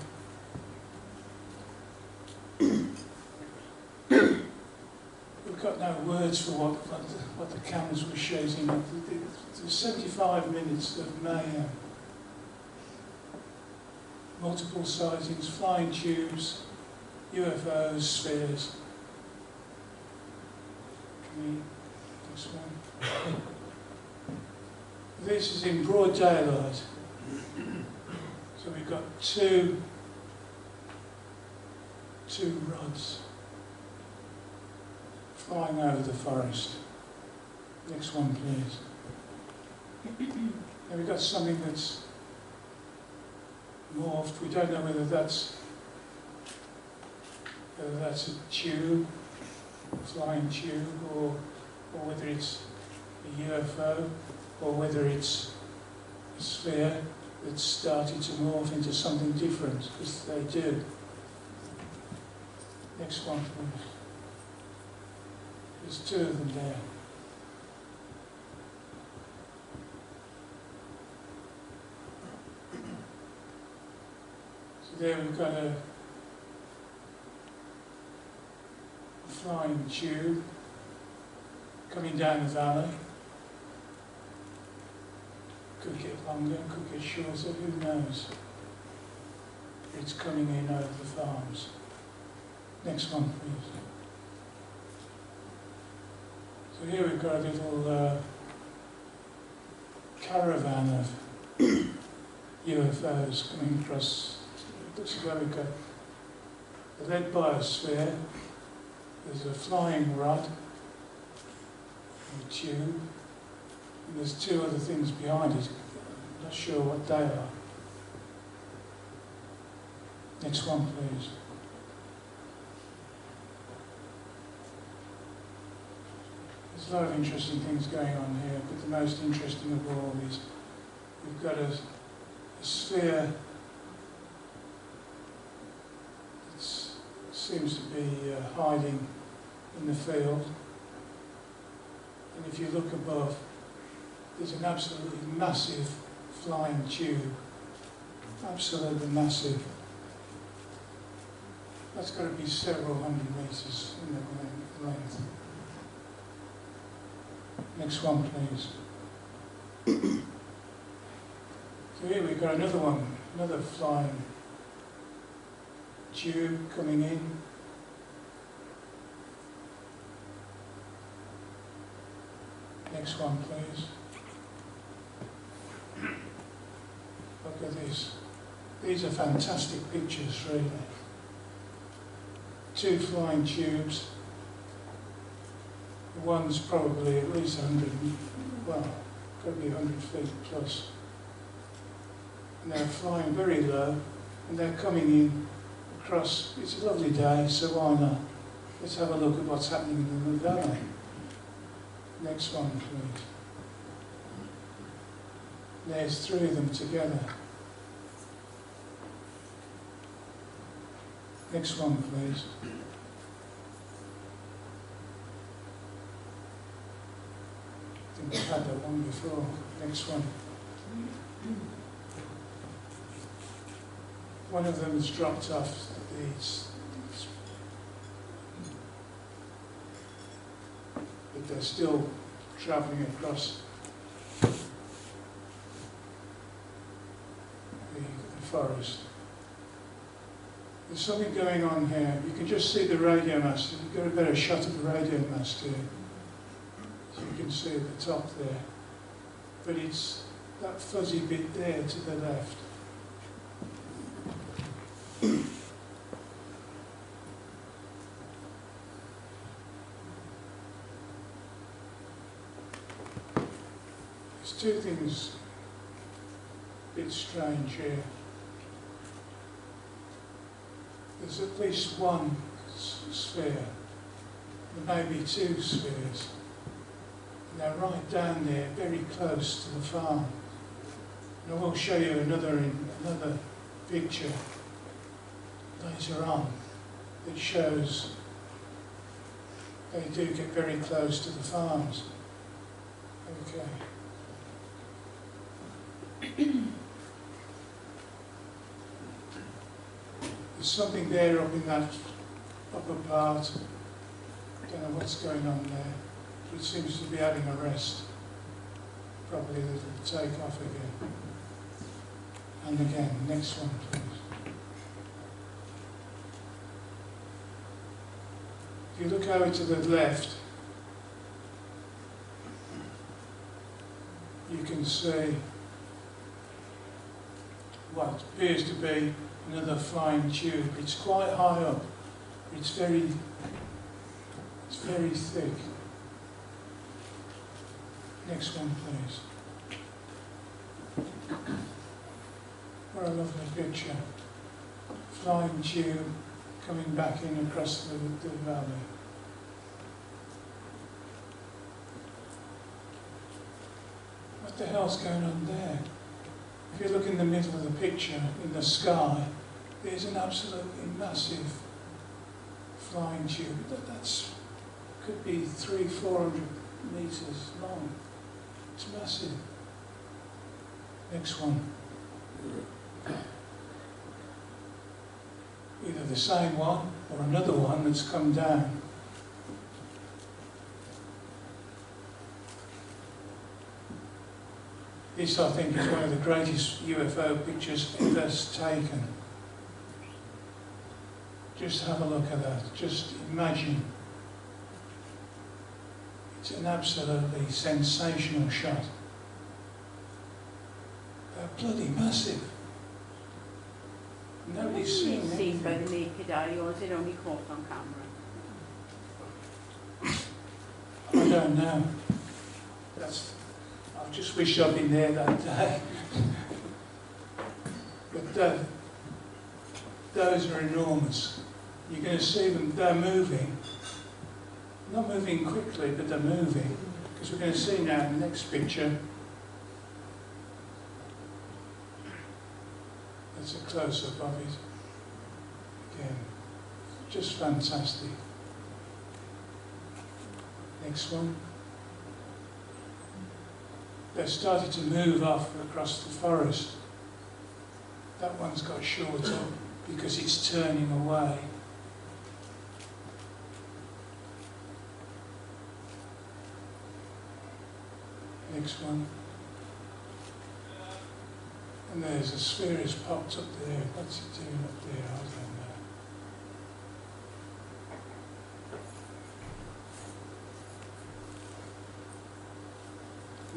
words for what the cameras were shooting. There's 75 minutes of mayhem. Multiple sightings, flying tubes, UFOs, spheres. This one. This is in broad daylight. So we've got two rods flying over the forest. Next one, please. And we've got something that's morphed. We don't know whether that's a tube, a flying tube, or whether it's a UFO, or whether it's a sphere that's started to morph into something different, because they do. Next one, please. There's 2 of them there. So there we've got a flying tube coming down the valley. Could get longer, could get shorter, who knows? It's coming in over the farms. Next one, please. So here we've got a little caravan of UFOs coming across. Looks like we've got a lead biosphere. There's a flying rod, a tube, and there's 2 other things behind it. I'm not sure what they are. Next one, please. There's a lot of interesting things going on here, but the most interesting of all is we've got a sphere that seems to be hiding in the field. And if you look above, there's an absolutely massive flying tube. Absolutely massive. That's got to be several hundred metres in the length. Next one, please. So here we've got another one, another flying tube coming in. Next one, please. Look at this. These are fantastic pictures, really. 2 flying tubes. One's probably at least 100, well, got to be 100 feet plus. And they're flying very low, and they're coming in across. It's a lovely day, so why not? Let's have a look at what's happening in the valley. Next one, please. There's 3 of them together. Next one, please. I think we've had that one before. Next one. One of them has dropped off at but they're still travelling across the forest. There's something going on here. You can just see the radio mast. You've got a better shot of the radio mast here. So you can see at the top there. But it's that fuzzy bit there to the left. There's two things a bit strange here. There's at least one sphere. There may be two spheres. And they're right down there, very close to the farm. And I will show you another picture later on that shows they do get very close to the farms. Okay. There's something there up in that upper part. Don't know what's going on there. It seems to be having a rest. Probably it'll take off again. And again, next one please. If you look over to the left, you can see what appears to be another flying tube. It's quite high up. It's very thick. Next one, please. What a lovely picture. Flying tube coming back in across the valley. What the hell's going on there? If you look in the middle of the picture, in the sky, there's an absolutely massive flying tube. That's could be 300-400 meters long. It's massive. Next one. Either the same one or another one that's come down. This, I think, is one of the greatest UFO pictures ever taken. Just have a look at that. Just imagine. It's an absolutely sensational shot. They're bloody massive. Nobody's seen Seen anything. by the naked eye, or is it only caught on camera? I don't know. I just wish I'd been there that day. But those are enormous. You're going to see them, they're moving. Not moving quickly, but they're moving. Because we're going to see now in the next picture. That's a close-up of it. Again, just fantastic. Next one. They've started to move off across the forest. That one's got shorter because it's turning away. Next one. And there's a sphere has popped up there. What's it doing up there? I don't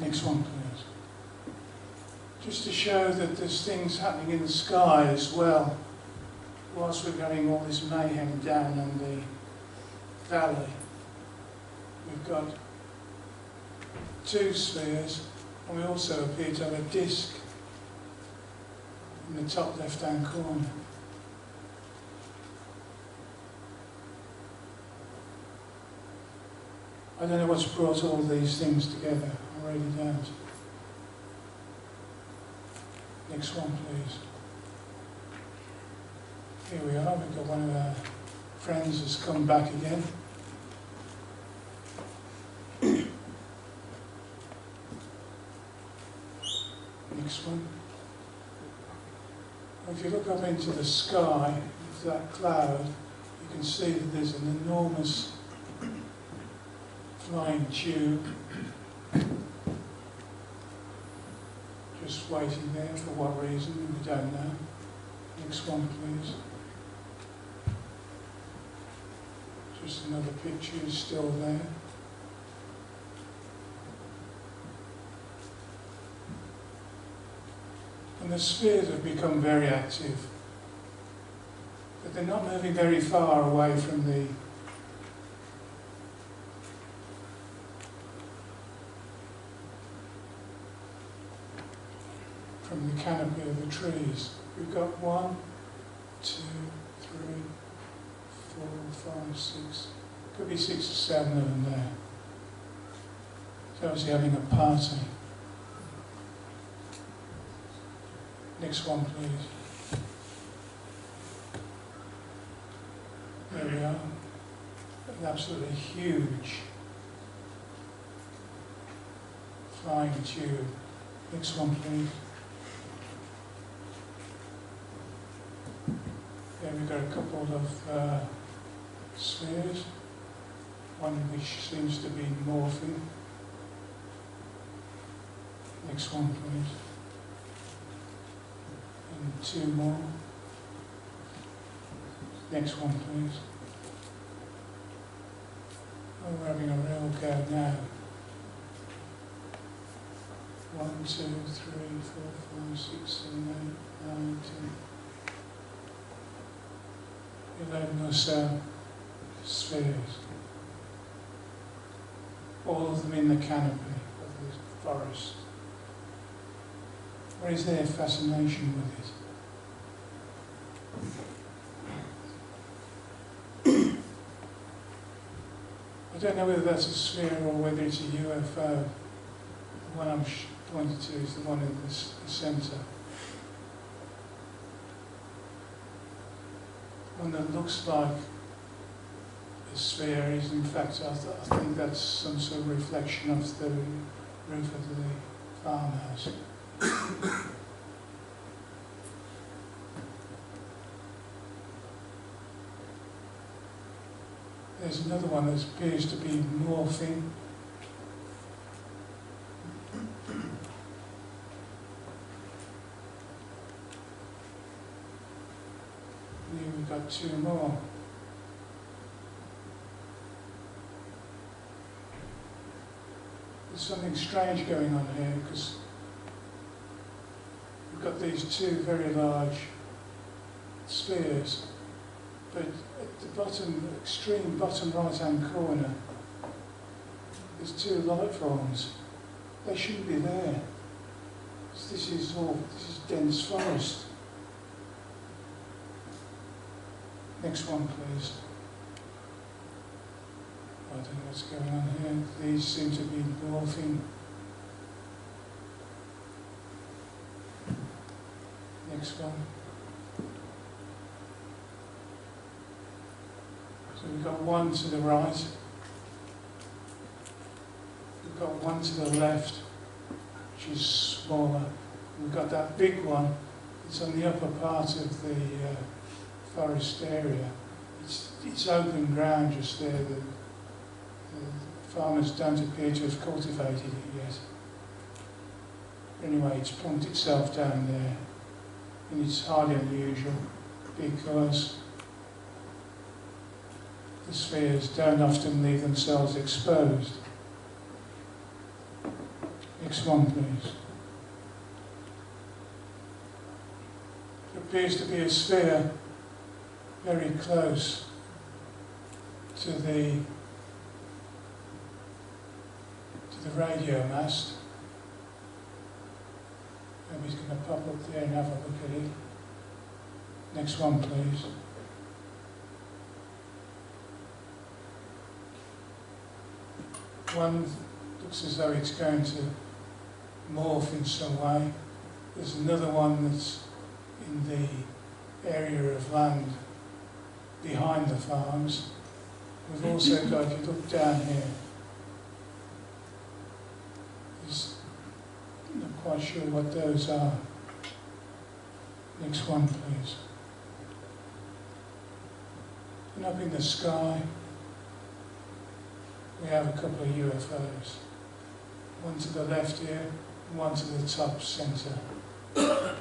know. Next one, please. Just to show that there's things happening in the sky as well, whilst we're having all this mayhem down in the valley. We've got two spheres, and we also appear to have a disc in the top left-hand corner. I don't know what's brought all these things together. I really don't. Next one, please. Here we are. We've got one of our friends has come back again. Next one. If you look up into the sky, that cloud, you can see that there's an enormous flying tube just waiting there. For what reason, we don't know. Next one, please. Just another picture is still there. And the spheres have become very active, but they're not moving very far away from the canopy of the trees. We've got 1, 2, 3, 4, 5, 6. Could be 6 or 7 of them there. So obviously having a party. Next one, please. There we are. An absolutely huge flying tube. Next one, please. There we've got a couple of spheres, one which seems to be morphing. Next one, please. And 2 more. Next one, please. Oh, we're having a real go now. 1, 2, 3, 4, 5, 6, 7, 8, 9, 10. 11 or so spheres. All of them in the canopy of the forest. What is their fascination with it? I don't know whether that's a sphere or whether it's a UFO. The one I'm pointing to is the one in the centre. One that looks like a sphere is, in fact, I think that's some sort of reflection of the roof of the farmhouse. There's another one that appears to be morphing. Here we've got 2 more. There's something strange going on here because we've got these 2 very large spheres, but at the bottom, extreme bottom right-hand corner, there's 2 light forms. They shouldn't be there. This is dense forest. Next one, please. I don't know what's going on here. These seem to be morphing. Next one. So we've got 1 to the right. We've got 1 to the left, which is smaller. We've got that big one. It's on the upper part of the forest area. It's open ground just there. The farmers don't appear to have cultivated it yet. Anyway, it's plunked itself down there, and it's hardly unusual because the spheres don't often leave themselves exposed. Next one, please. It appears to be a sphere very close to the radio mast. Maybe he's going to pop up there and have a look at it. Next one, please. One looks as though it's going to morph in some way. There's another one that's in the area of land behind the farms. We've also got, if you look down here, I'm not quite sure what those are. Next one, please. And up in the sky, we have a couple of UFOs. One to the left here, and one to the top centre. There's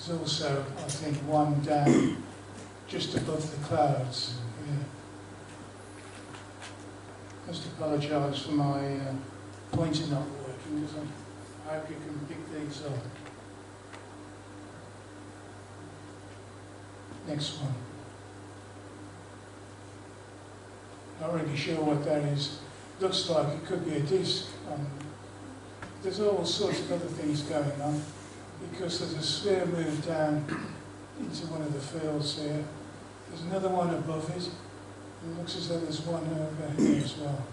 also, I think, one down just above the clouds here. I must apologise for my pointer not working, because I hope you can pick these up. Next one. Not really sure what that is. Looks like it could be a disc. There's all sorts of other things going on, because there's a sphere moved down into one of the fields here. There's another one above it. It looks as though there's one over here as well.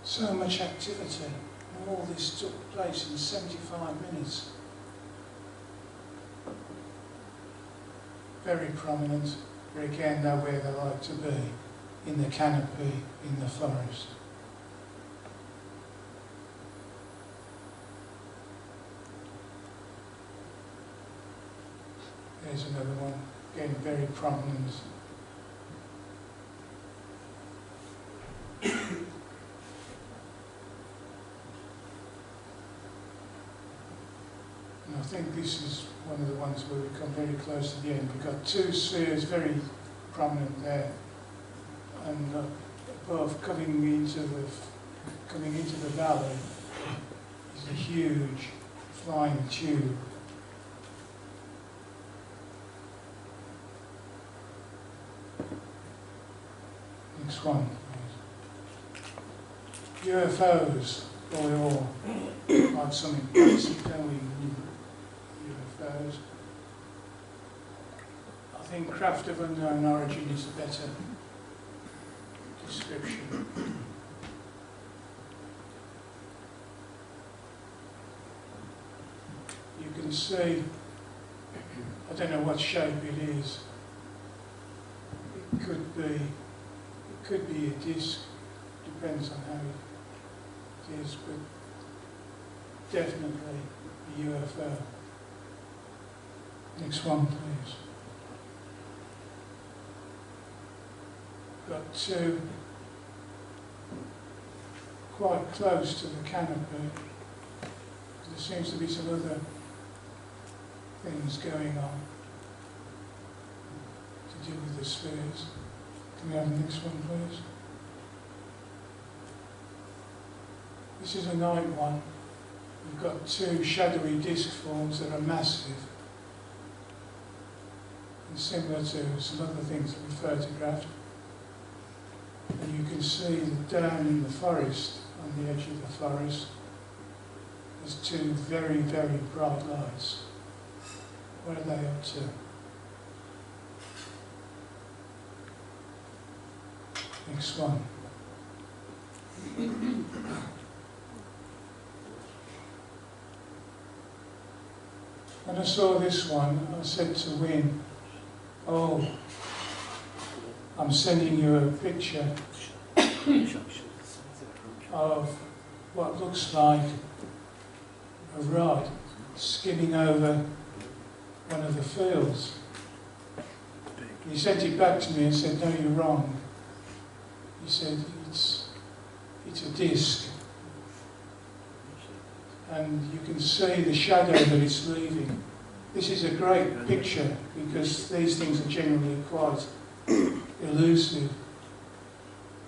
So much activity. And all this took place in 75 minutes. Very prominent. But again, nowhere they like to be. In the canopy, in the forest. There's another one, again very prominent. And I think this is one of the ones where we come very close to the end. We've got two spheres very prominent there, and above, coming into the valley, is a huge flying tube. Next one, please. UFOs, boy, all like something basic, don't we? UFOs. I think craft of unknown origin is a better description. You can see, I don't know what shape it is. It could be a disc, depends on how it is, but definitely a UFO. Next one, please. Got two quite close to the canopy. There seems to be some other things going on to do with the spheres. Can we have the next one, please? This is a night one. We've got two shadowy disc forms that are massive and similar to some other things that we photographed. And you can see that down in the forest, on the edge of the forest, there's two very, very bright lights. What are they up to? Next one. When I saw this one, I said to Wynne, "Oh, I'm sending you a picture of what looks like a rod skimming over one of the fields." He sent it back to me and said, "No, you're wrong." He said, it's a disc. And you can see the shadow that it's leaving. This is a great picture because these things are generally quite elusive.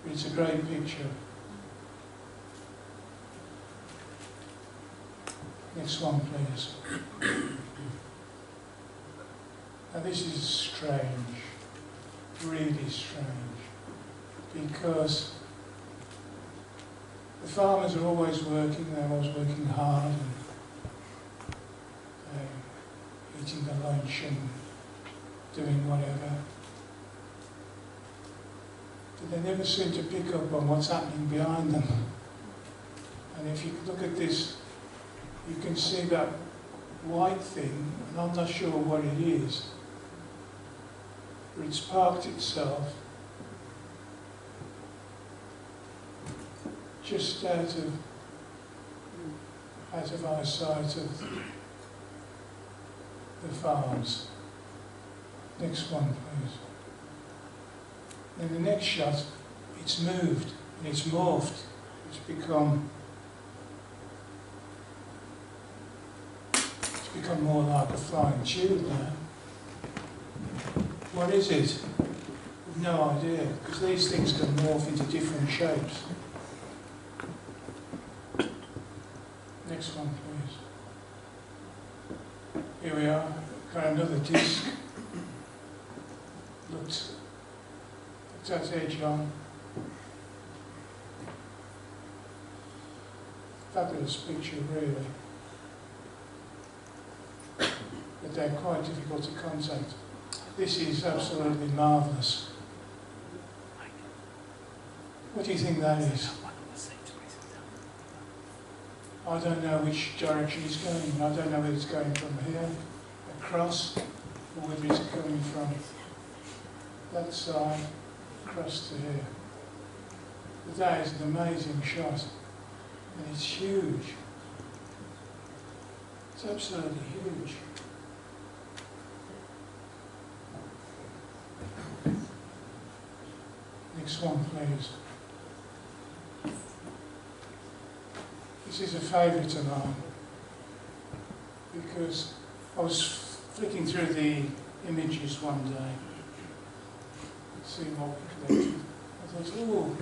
But it's a great picture. Next one, please. Now this is strange, really strange, because the farmers are always working, they're always working hard and eating their lunch and doing whatever. But they never seem to pick up on what's happening behind them. And if you look at this, you can see that white thing, and I'm not sure what it is, but it's parked itself just out of eyesight of the farms. Next one, please. In the next shot, it's moved and it's morphed. It's become more like a flying tube now. What is it? We've no idea, because these things can morph into different shapes. Next one, please. Here we are, got another disc. Looks at edge on. Fabulous picture, really. But they're quite difficult to contact. This is absolutely marvellous. What do you think that is? I don't know which direction it's going. I don't know whether it's going from here, across, or whether it's coming from that side, across to here. But that is an amazing shot. And it's huge. It's absolutely huge. Next one, please. This is a favourite of mine because I was flicking through the images one day, seeing what we collected. I thought, oh,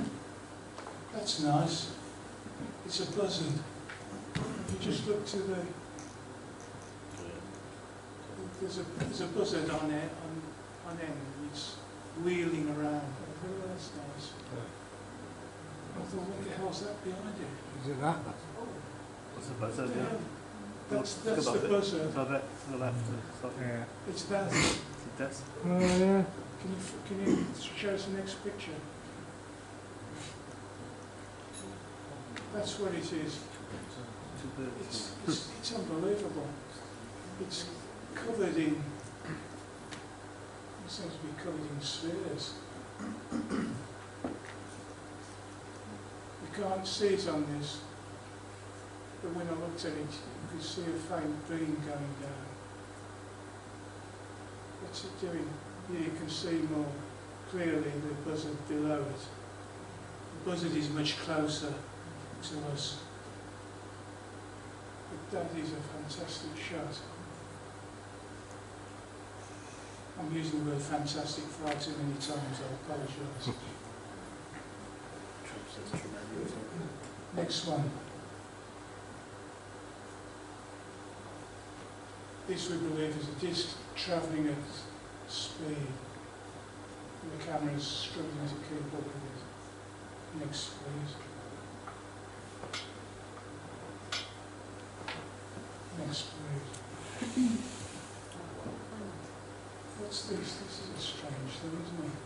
that's nice. It's a buzzard. You just look to the. There's a buzzard on it on end. It's wheeling around. I thought, oh, that's nice. I thought, what the hell's that behind it? Is it that? What's the buzzard? Yeah. That's the buzzard. Above it, to the left. Yeah. It's that. It's a desk. Oh, yeah. Can you show us the next picture? That's what it is. It's unbelievable. It's covered in. It seems to be covered in spheres. You can't see it on this, but when I looked at it, you could see a faint beam going down. What's it doing? Here you can see more clearly the buzzard below it. The buzzard is much closer to us. But that is a fantastic shot. I'm using the word fantastic far too many times, I apologise. Next one. This we believe is a disc travelling at speed. The camera is struggling to keep up with it. Next, please. Next, please. What's this? This is a strange thing, isn't it?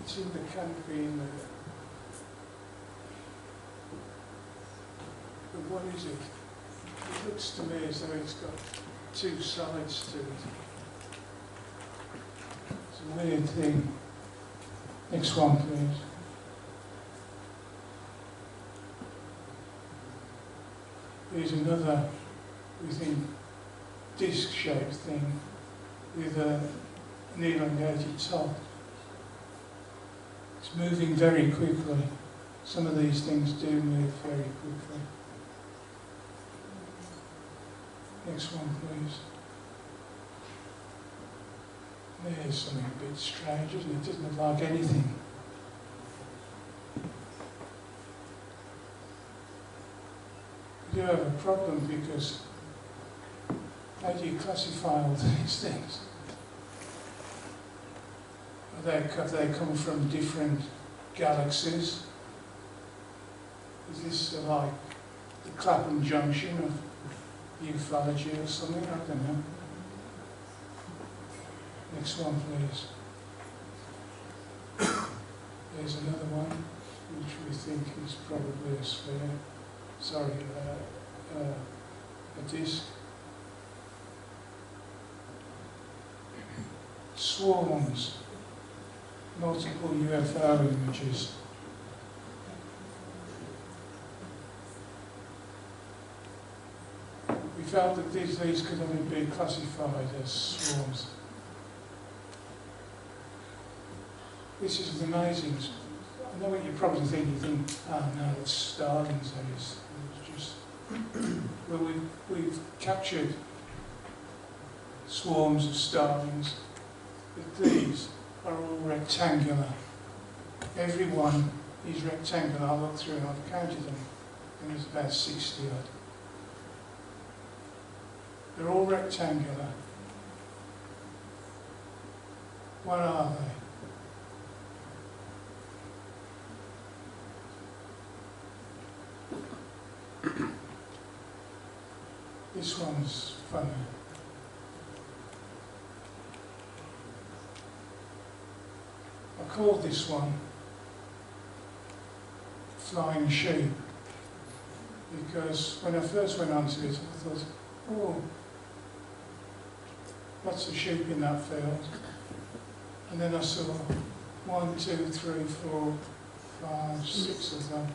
It's in the canopy in there. But what is it? It looks to me as though it's got two sides to it. It's a weird thing. Next one, please. Here's another, we think, disc-shaped thing with an elongated top. It's moving very quickly. Some of these things do move very quickly. Next one, please. There's something a bit strange, isn't it? It doesn't look like anything. We do have a problem because how do you classify all these things? Have they come from different galaxies? Is this like the Clapham Junction of ufology or something? I don't know. Next one, please. There's another one, which we think is probably a sphere. Sorry, a disc. Swarms. Multiple UFO images. we felt that these could only be classified as swarms. This is amazing. I know what you probably think. You think, oh no, it's starlings. It's just well, we've captured swarms of starlings, but these are all rectangular. Every one is rectangular. I looked through and I've counted them, and there's about 60 odd. They're all rectangular. What are they? This one's funny. I called this one flying sheep because when I first went onto it, I thought, oh, lots of sheep in that field. And then I saw 1, 2, 3, 4, 5, 6 of them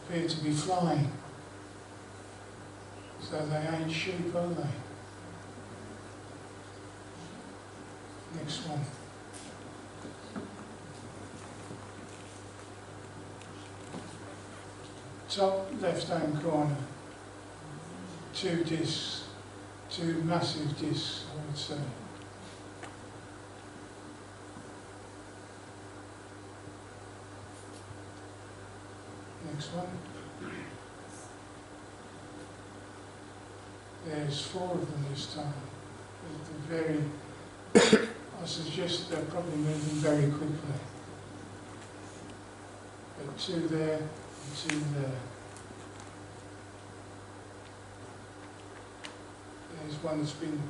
appear to be flying. So they ain't sheep, are they? Next one. Top left-hand corner. 2 discs. 2 massive discs, I would say. Next one. There's 4 of them this time. They're very, I suggest they're probably moving very quickly. But 2 there and 2 there. There's one that's been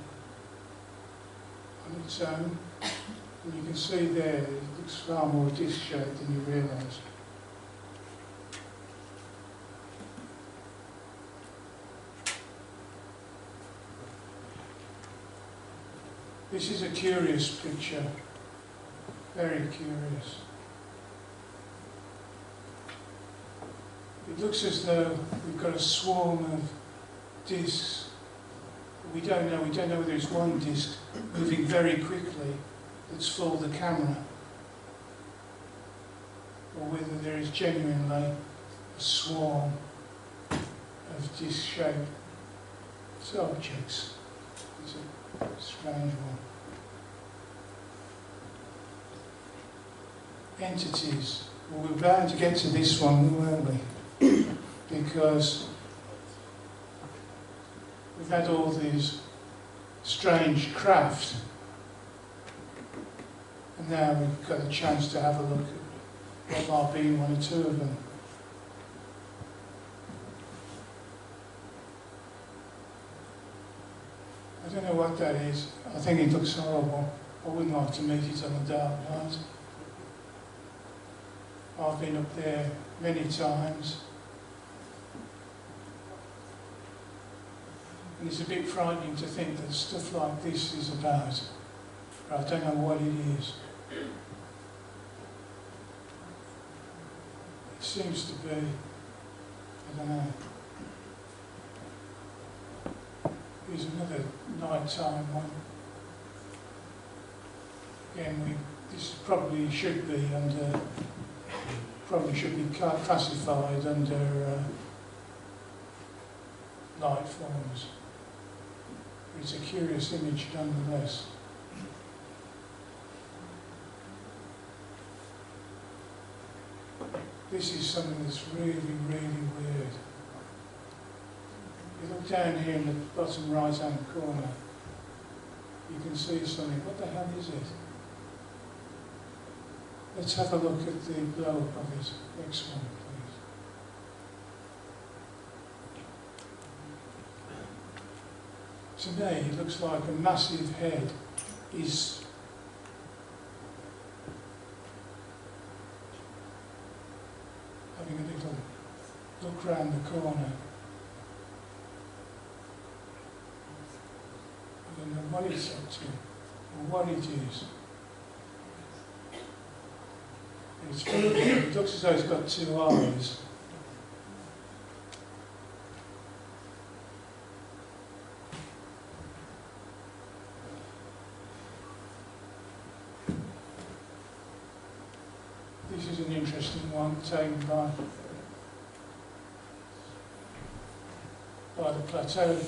on its own. And you can see there, it looks far more disc-shaped than you realise. This is a curious picture, very curious. It looks as though we've got a swarm of discs. We don't know whether it's one disc moving very quickly that's fooled the camera, or whether there is genuinely a swarm of disc-shaped objects. It's a strange one. Entities. Well, we're bound to get to this one, weren't we? Because we've had all these strange craft, and now we've got a chance to have a look at what might be 1 or 2 of them. I don't know what that is. I think it looks horrible. I wouldn't like to meet it on a dark night. I've been up there many times. And it's a bit frightening to think that stuff like this is about. But I don't know what it is. It seems to be, I don't know. Here's another nighttime one. Again, this probably should be classified under light forms. It's a curious image nonetheless. This is something that's really, really weird. You look down here in the bottom right-hand corner, you can see something. What the hell is it? Let's have a look at the blow-up of it. Next one, please. To me, it looks like a massive head is having a little look round the corner. I don't know what it's up to, or what it is. It looks as though it's got 2 eyes. an interesting one taken by the plateau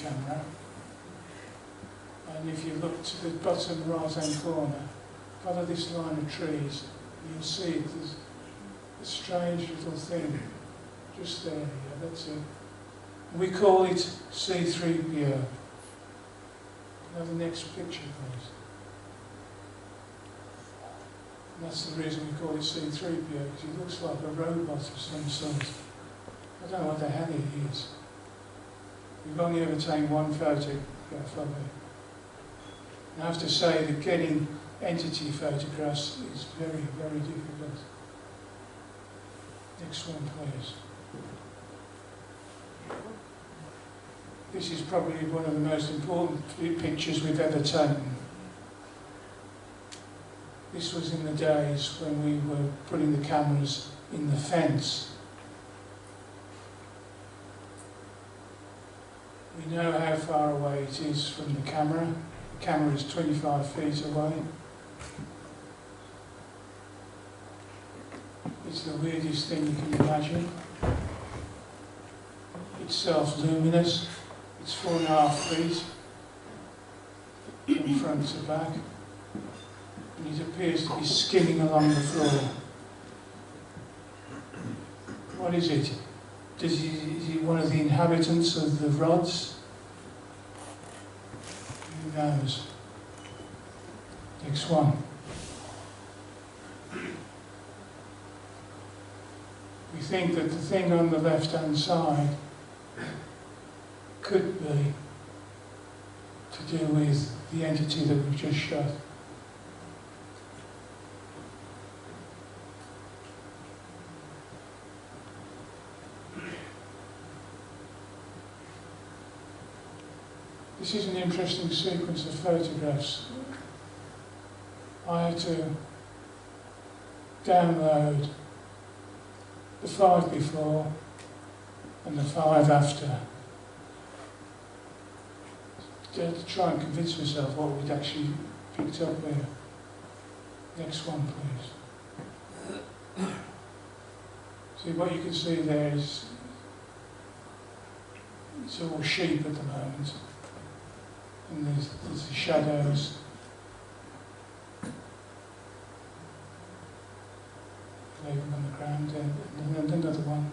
camera. And if you look to the bottom right-hand corner, follow this line of trees, you'll see there's a strange little thing just there. Yeah, that's it. We call it C3PO. Now the next picture, please. And that's the reason we call it C3PO, because it looks like a robot of some sort. I don't know what the hell it is. We've only ever taken one photograph of it. And I have to say that getting entity photographs is very, very difficult. Next one, please. This is probably one of the most important pictures we've ever taken. This was in the days when we were putting the cameras in the fence. We know how far away it is from the camera. The camera is 25 feet away. It's the weirdest thing you can imagine. It's self-luminous. It's 4.5 feet from front to back. And it appears to be skimming along the floor. What is it? Is he one of the inhabitants of the rods? Who knows? Next one. We think that the thing on the left-hand side could be to do with the entity that we've just shot. This is an interesting sequence of photographs. I had to download the 5 before and the 5 after to try and convince myself what we'd actually picked up here. Next one, please. See, what you can see there is it's all sheep at the moment. And there's the shadows. Leave them on the ground, and another one.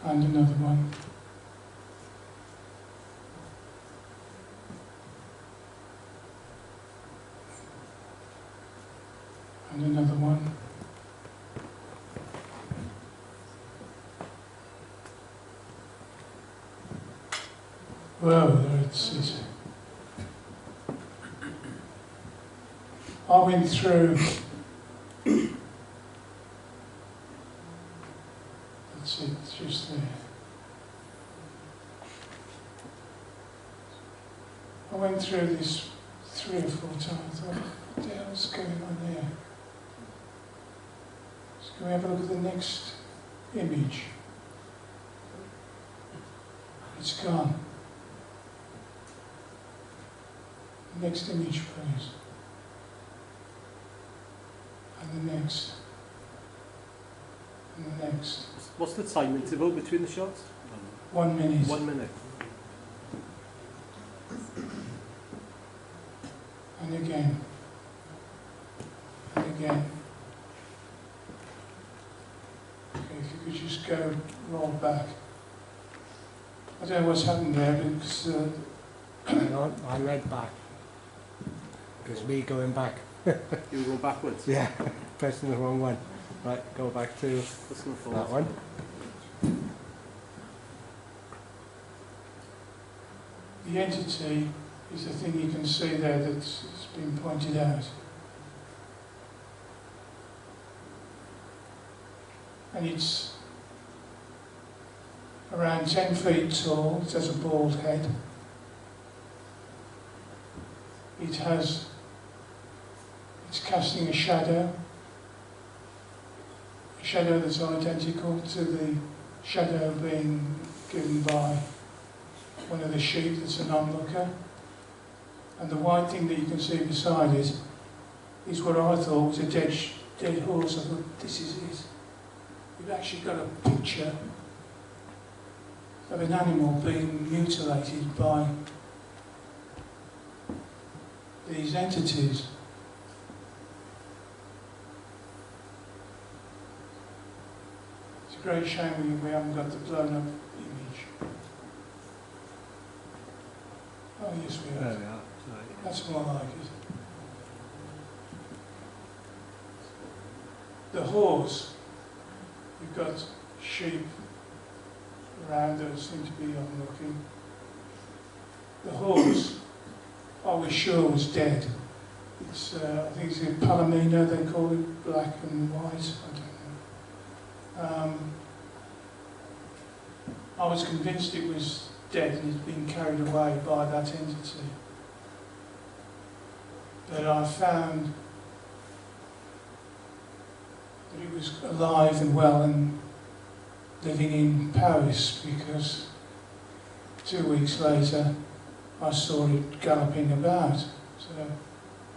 And another one. And another one. Whoa, there it is. I went through. That's it, it's just there. I went through this 3 or 4 times. I thought, what the hell's going on there? So can we have a look at the next image? It's gone. Next image, please. And the next. And the next. What's the time interval between the shots? 1 minute. 1 minute. And again. And again. Okay, if you could just go roll back. I don't know what's happened there because Hang on, I went back. Because me going back. You were going backwards? Yeah, pressing the wrong one. Right, go back to Let's go forward. that one. the entity is the thing you can see there that's been pointed out. And it's around 10 feet tall. It has a bald head. It's casting a shadow that's identical to the shadow being given by one of the sheep that's an onlooker. And the white thing that you can see beside it is what I thought was a dead horse. I thought, this is it. You've actually got a picture of an animal being mutilated by these entities. It's a great shame we haven't got the blown up image. Oh yes, we have. There we are. Right. That's more like it. The horse, you've got sheep around that seem to be unlooking. The horse, I was sure was dead. It's, I think it's a palomino, they call it, black and white, I don't know. I was convinced it was dead and had been carried away by that entity. But I found that it was alive and well and living in Paris, because 2 weeks later I saw it galloping about. So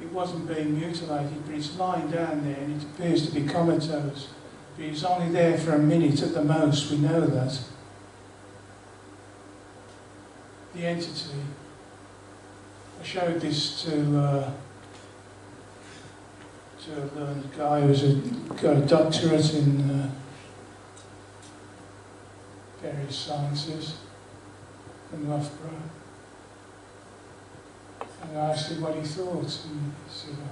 it wasn't being mutilated, but it's lying down there and it appears to be comatose. But it's only there for a minute at the most, we know that. The entity, I showed this to a learned guy who's got a doctorate in various sciences from Loughborough. And I asked him what he thought, and he said, oh,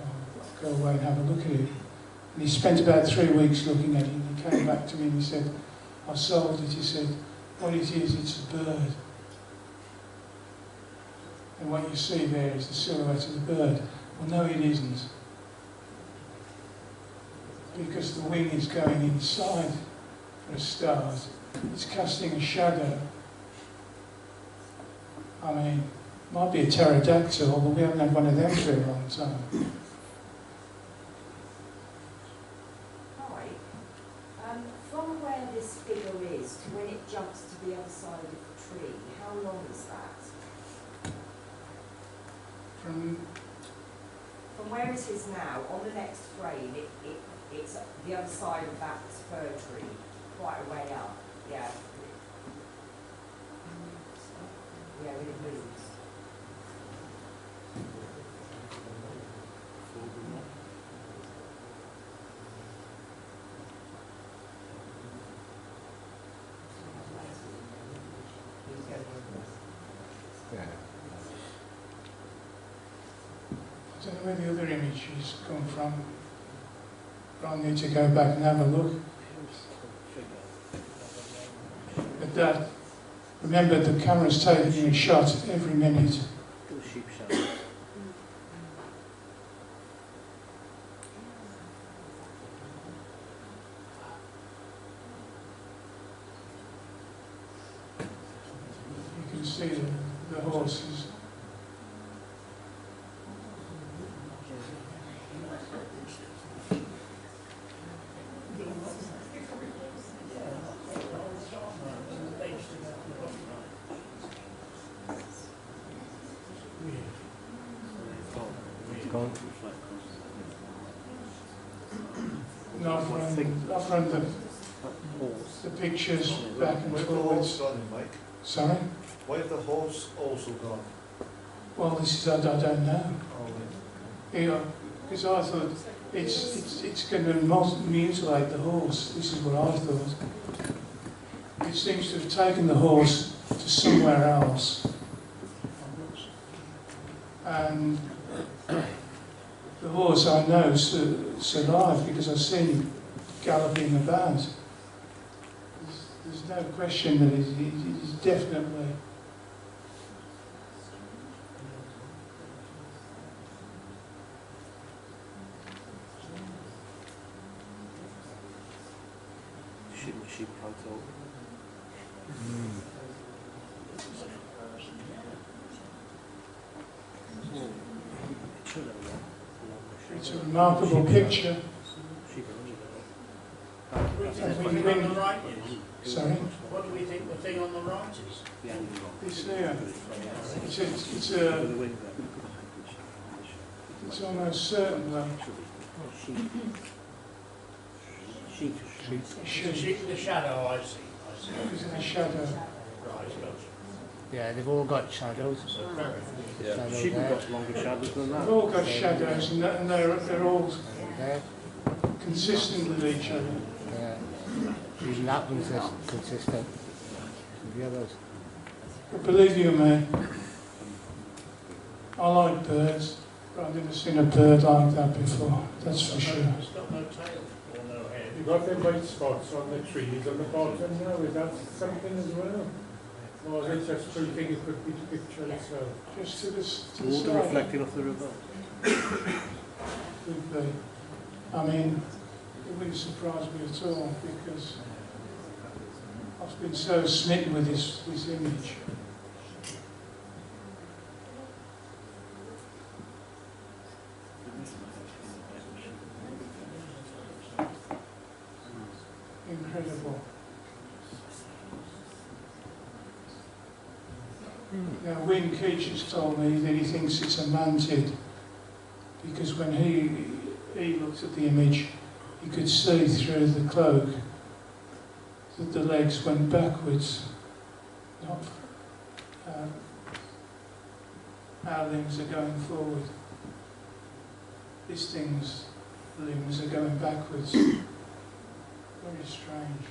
I'll go away and have a look at it. And he spent about 3 weeks looking at it, and he came back to me and he said, I sold it. He said, what it is, it's a bird. And what you see there is the silhouette of the bird. Well, no, it isn't. Because the wing is going inside for a start. It's casting a shadow. I mean, it might be a pterodactyl, but we haven't had one of them for a long time. Hi. From where this figure is to when it jumps to the other side of the tree, how long is that? From where it is now, on the next frame, it's the other side of that fir tree, quite a way up. Yeah. Yeah, when it moves. Yeah. I don't know where the other images come from. But I need to go back and have a look. But that, remember, the camera's taking a shot every minute. Sheep shadows. You can see the horses. Gone. No, I've run the pictures back and Where have the horse forwards. gone, Mike? Sorry? Why have the horse also gone? Well, this is, I don't know. Oh, Yeah, because I thought it's going to mutilate the horse. This is what I thought. It seems to have taken the horse to somewhere else. And the horse I know survived because I've seen him galloping about. There's no question that he's definitely. Sheep photo. It's a remarkable picture. What do we think the thing on the right is? Sorry? What do we think the thing on the right is? This here. It's It's almost certainly Sheep. Sheep. The shadow I see. because of the shadow. Right, gotcha. Yeah, they've all got shadows. Yeah. Shadow Sheep have there. got longer shadows than that. They've all got shadows and they're all There. consistent with each other. Yeah. Even that one's consistent with the others. But believe you me, I like birds, but I've never seen a bird like that before, that's for sure. It's got no tail or no head. You've got them white spots on the trees on the bottom now, is that something as well? Or is it just proving it could be the picture itself? Just to the Water side. reflecting off the river. Could be. I mean, it wouldn't surprise me at all because I've been so smitten with this image. Incredible. Now, Wynne Keech has told me that he thinks it's a mantid because when he looked at the image, he could see through the cloak that the legs went backwards, not our limbs are going forward. This thing's limbs are going backwards. Very strange.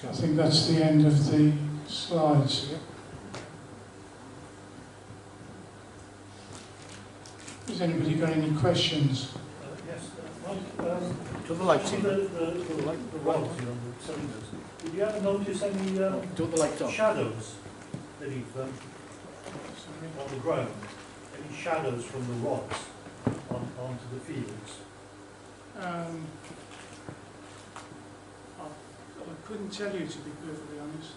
I think that's the end of the slides. Has anybody got any questions? Yes, Mike, To the light see on. the rods on the cylinders. Did you ever notice any Do the light on. shadows beneath them on the ground? Any shadows from the rods onto the fields? I couldn't tell you, to be perfectly honest.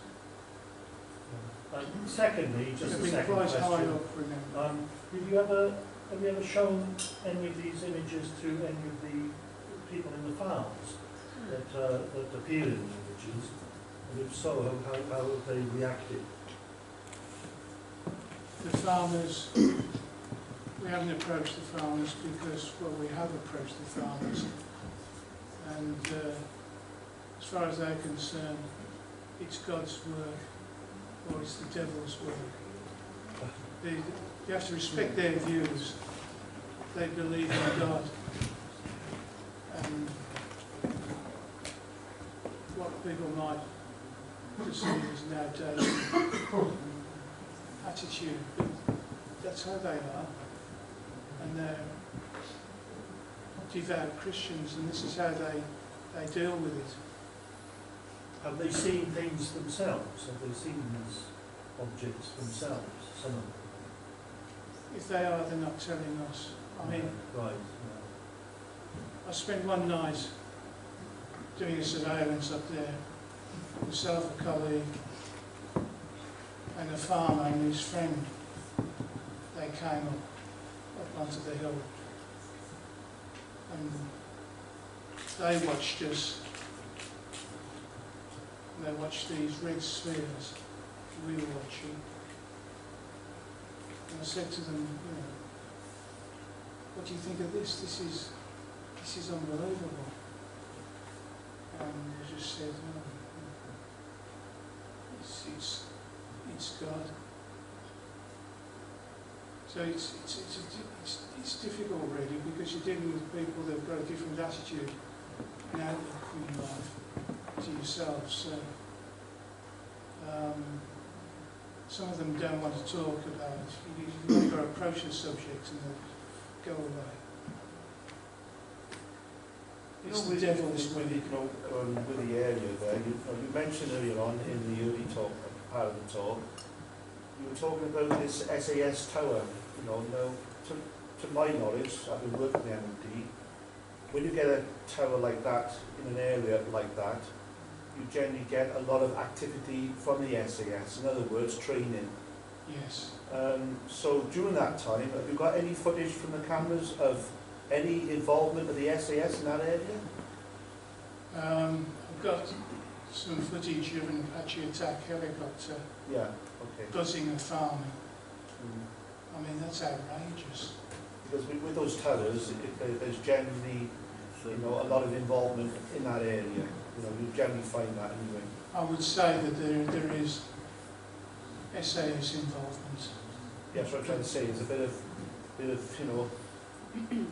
Secondly, just They've a been second quite high question. up, remember. Have you ever shown any of these images to any of the people in the farms that appear in the images? And if so, how have they reacted? The farmers, we haven't approached the farmers because, well, we have approached the farmers, and as far as they're concerned, it's God's work or it's the devil's work. You have to respect their views. They believe in God, and what people might perceive as an outdated attitude, but that's how they are, and they're devout Christians, and this is how they deal with it. Have they seen things themselves? Have they seen these objects themselves? Some of them? If they are, they're not telling us. I mean, Right. I spent one night doing a surveillance up there, myself, a colleague, and a farmer and his friend. They came up onto the hill, and they watched us. And they watched these red spheres we were watching. And I said to them, you know, what do you think of this? This is unbelievable. And they just said, no, it's God. So it's difficult really, because you're dealing with people that have got a different attitude and outlook in life to yourself. So some of them don't want to talk about it. You've got to approach the subject and they'll go away. It's the devil's with the area there, you mentioned earlier on in the early talk, part of the talk, you were talking about this SAS tower. To my knowledge, I've been working with the MOD, when you get a tower like that in an area like that, you generally get a lot of activity from the SAS, in other words, training. Yes. So during that time, have you got any footage from the cameras of any involvement of the SAS in that area? I've got some footage of an Apache attack helicopter Yeah, okay. buzzing a farm. Mm. I mean, that's outrageous. Because with those towers, there's generally, you know, a lot of involvement in that area. You know, you generally find that anyway. I would say that there is SAS involvement. Yeah, that's what I'm trying to say. There's a bit of, you know,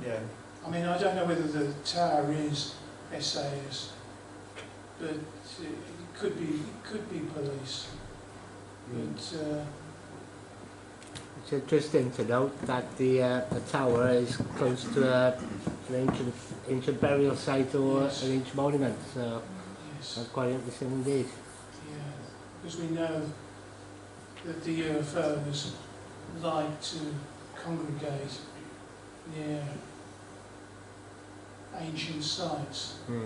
yeah. I mean, I don't know whether the tower is SAS, but it could be police. But It's interesting to note that the tower is close to an ancient burial site or Yes. an ancient monument, so yes, that's quite interesting indeed. yeah, because we know that the UFOs like to congregate near ancient sites. Mm.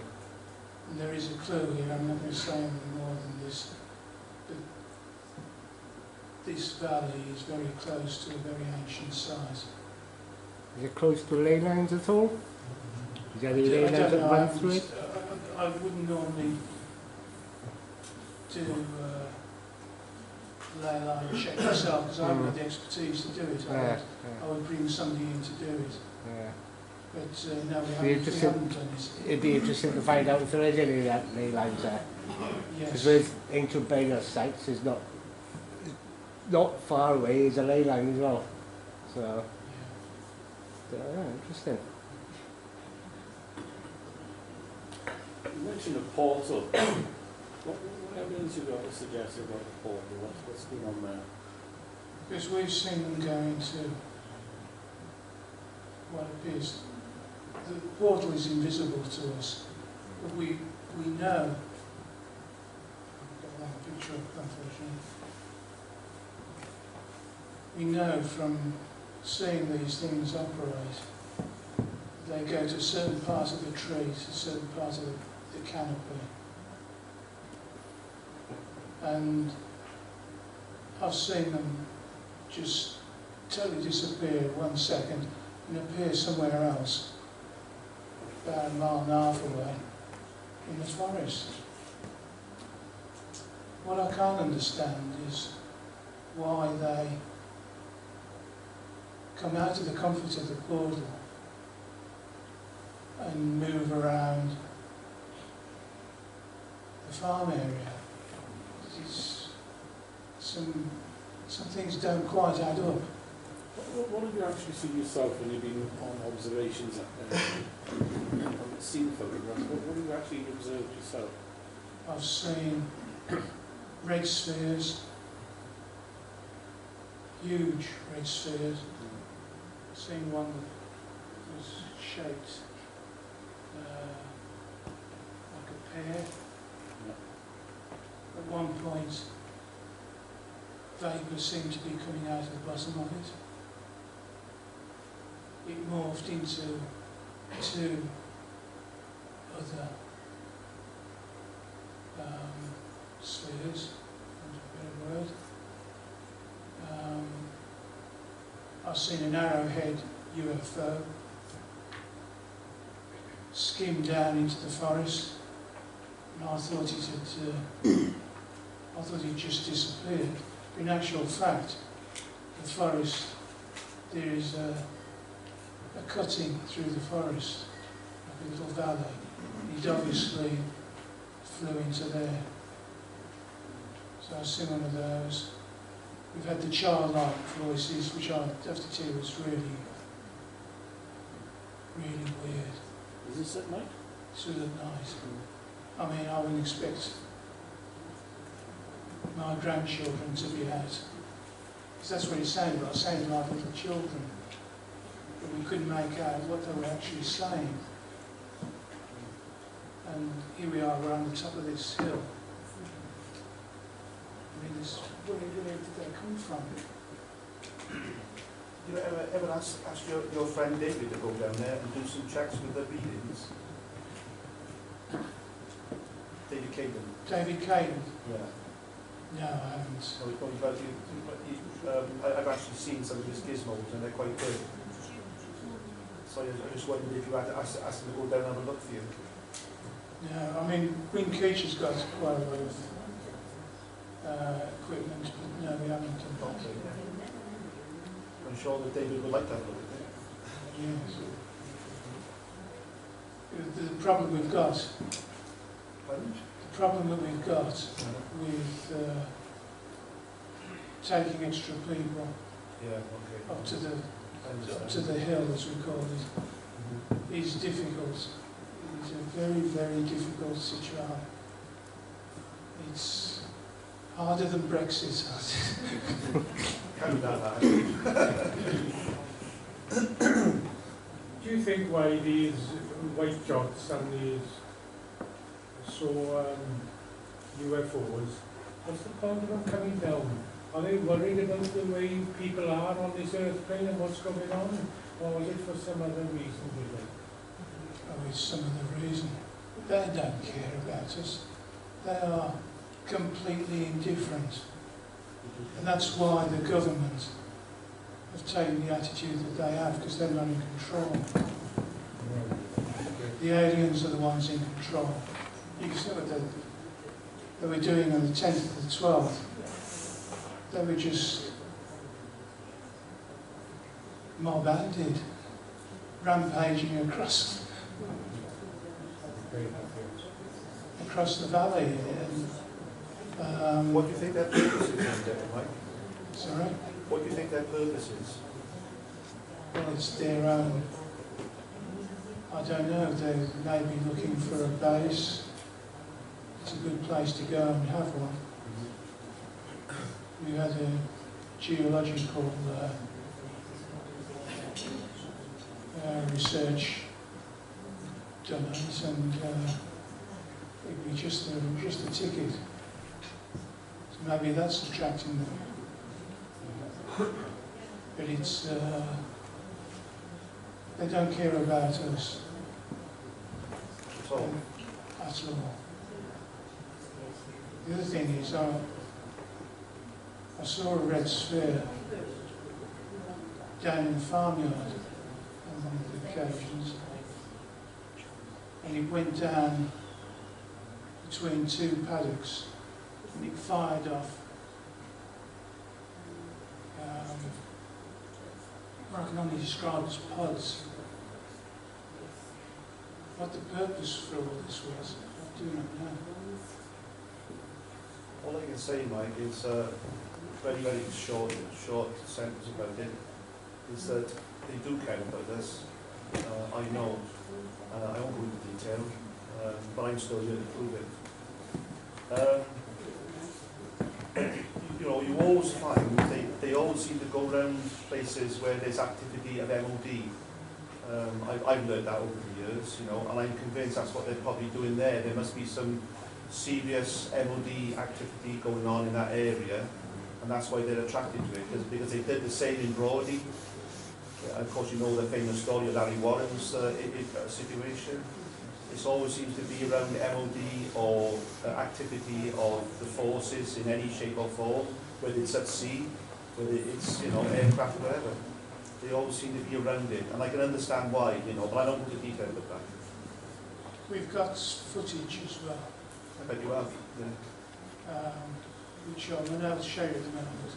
And there is a clue here, I'm not going to say anything more than this, but this valley is very close to a very ancient site. Is it close to ley lines at all? Is there any ley I lines don't that know, run through it? I wouldn't normally do ley line check myself because I haven't got the expertise to do it. I would bring somebody in to do it. Yeah. But no, we Be haven't interesting. done it. It'd be interesting to find out if there is any ley lines there. Because Yes. with ancient burial sites, is not far away is a ley line as well. So, yeah, interesting. You mentioned a portal. What evidence have you got to suggest about the portal? What's going on there? Because we've seen them go into what appears. The portal is invisible to us, but we know. I've got one picture up, unfortunately. We know from seeing these things operate, they go to certain parts of the tree, to certain parts of the canopy. And I've seen them just totally disappear 1 second and appear somewhere else, about 1.5 miles away, in the forest. What I can't understand is why they come out of the comfort of the portal and move around the farm area. Some things don't quite add up. What have you actually seen yourself when you've been on observations on the scene photographs? What have you actually observed yourself? I've seen red spheres, huge red spheres. I've seen one that was shaped like a pear. At one point, vapour seemed to be coming out of the bottom of it. It morphed into 2 other spheres, for a better word. I've seen an arrowhead UFO skim down into the forest, and I thought it just disappeared. In actual fact, the forest, there is a cutting through the forest, like a little valley. It obviously flew into there. So I've seen one of those. We've had the childlike voices, which I have to tell you was really, really weird. Is this at night? This was at night. I mean, I wouldn't expect my grandchildren to be out. Because that's what it sounded like. It sounded like little children. But we couldn't make out what they were actually saying. And here we are, we're on the top of this hill. I mean, where did they come from? You ever ask your friend David to go down there and do some checks with the readings? David Caden. David Caden? Yeah. No, I haven't. So I've actually seen some of his gizmos and they're quite good. So I just wondered if you had to ask them to go down and have a look for you. No, I mean, Keech has got quite a lot of equipment, but no, we haven't done that. Okay. I'm sure that David would like to have a look at it. Yes. The problem we've got, Pardon? the problem that we've got with taking extra people Yeah, okay. up to the I understand. up to the hill, as we call it, is difficult. It's a very, very difficult situation. It's harder than Brexit. Can't that hard. Do you think why these white jots and these UFOs, what's the point of them coming down? Are they worried about the way people are on this earth plane and what's going on? Or is it for some other reason, do you think? Oh, it's some other reason. They don't care about us. They are completely indifferent. And that's why the government have taken the attitude that they have, because they're not in control. The aliens are the ones in control. You can see what they were doing on the 10th to the 12th. They were just mob-handed, rampaging across the valley. And, What do you think their purpose is, Mike? sorry? What do you think their purpose is? Well, it's their own. I don't know. They may be looking for a base. It's a good place to go and have one. We had a geological research done on it, and it'd be just a ticket. So maybe that's attracting them. But it's they don't care about us At all? at all. The other thing is, I saw a red sphere down in the farmyard on one of the occasions, and it went down between two paddocks, and it fired off what I can only describe as pods. What the purpose for all this was, I do not know. All I can say, Mike, is very, very short sentence about it, is that they do care about us. I know. I won't go into detail, but I'm still here to prove it. You know, you always find they always seem to go around places where there's activity of MOD. I've learned that over the years, you know, and I'm convinced that's what they're probably doing there. There must be some serious MOD activity going on in that area, and that's why they're attracted to it, because they did the same in Brodie. Of course, you know the famous story of Larry Warren's situation. It always seems to be around MOD or activity of the forces in any shape or form, whether it's at sea, whether it's, you know, aircraft, whatever. They always seem to be around it, and I can understand why, you know, but I don't go into detail about that. We've got footage as well, I bet you have. Yeah. which I'm not able to show you at the moment,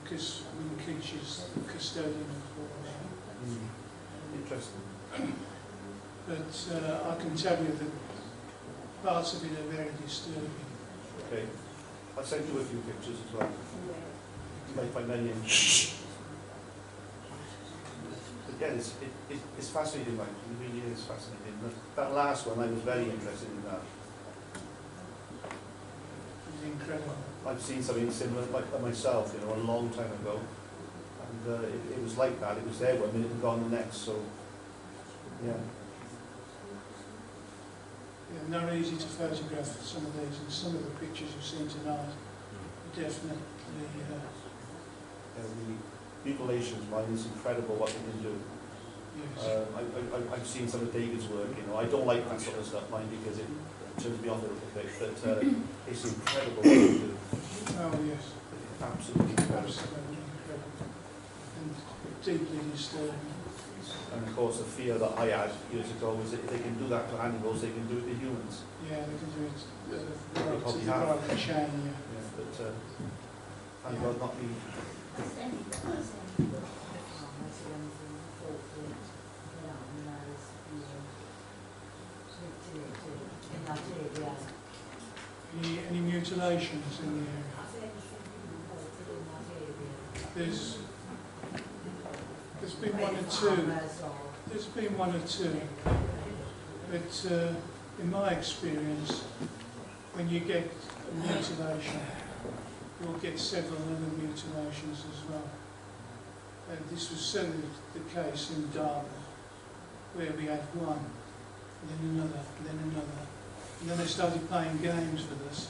because Keech is the custodian of all that. Interesting. But I can tell you that parts of it are very disturbing. Okay. I'll send you a few pictures as well. You might find any interesting. Again, it's fascinating, Mike. It really is fascinating. That last one, I was very interested in that. It's incredible. I've seen something similar like that myself, you know, a long time ago. And it was like that. It was there one minute and gone the next. So, yeah. Yeah, not easy to photograph some of these, and some of the pictures you've seen tonight are definitely. The mutilations, mine is incredible what they can do. Yes. I've seen some of David's work, you know. I don't like that sort of stuff, mine, because turns me off a little bit, but it's incredible what they do. Oh, yes. Absolutely incredible. Absolutely incredible. And deeply disturbing. And of course, the fear that I had years ago was that if they can do that to animals, they can do it to humans. Yeah, they can do it They probably have. right the chain, yeah. Yeah, but thank God not me. Any mutilations in the area? There's been one or two. There's been one or two. But in my experience, when you get a mutilation, you'll get several other mutilations as well. This was certainly the case in Dartmoor, where we had one, and then another, and then another. And then they started playing games with us.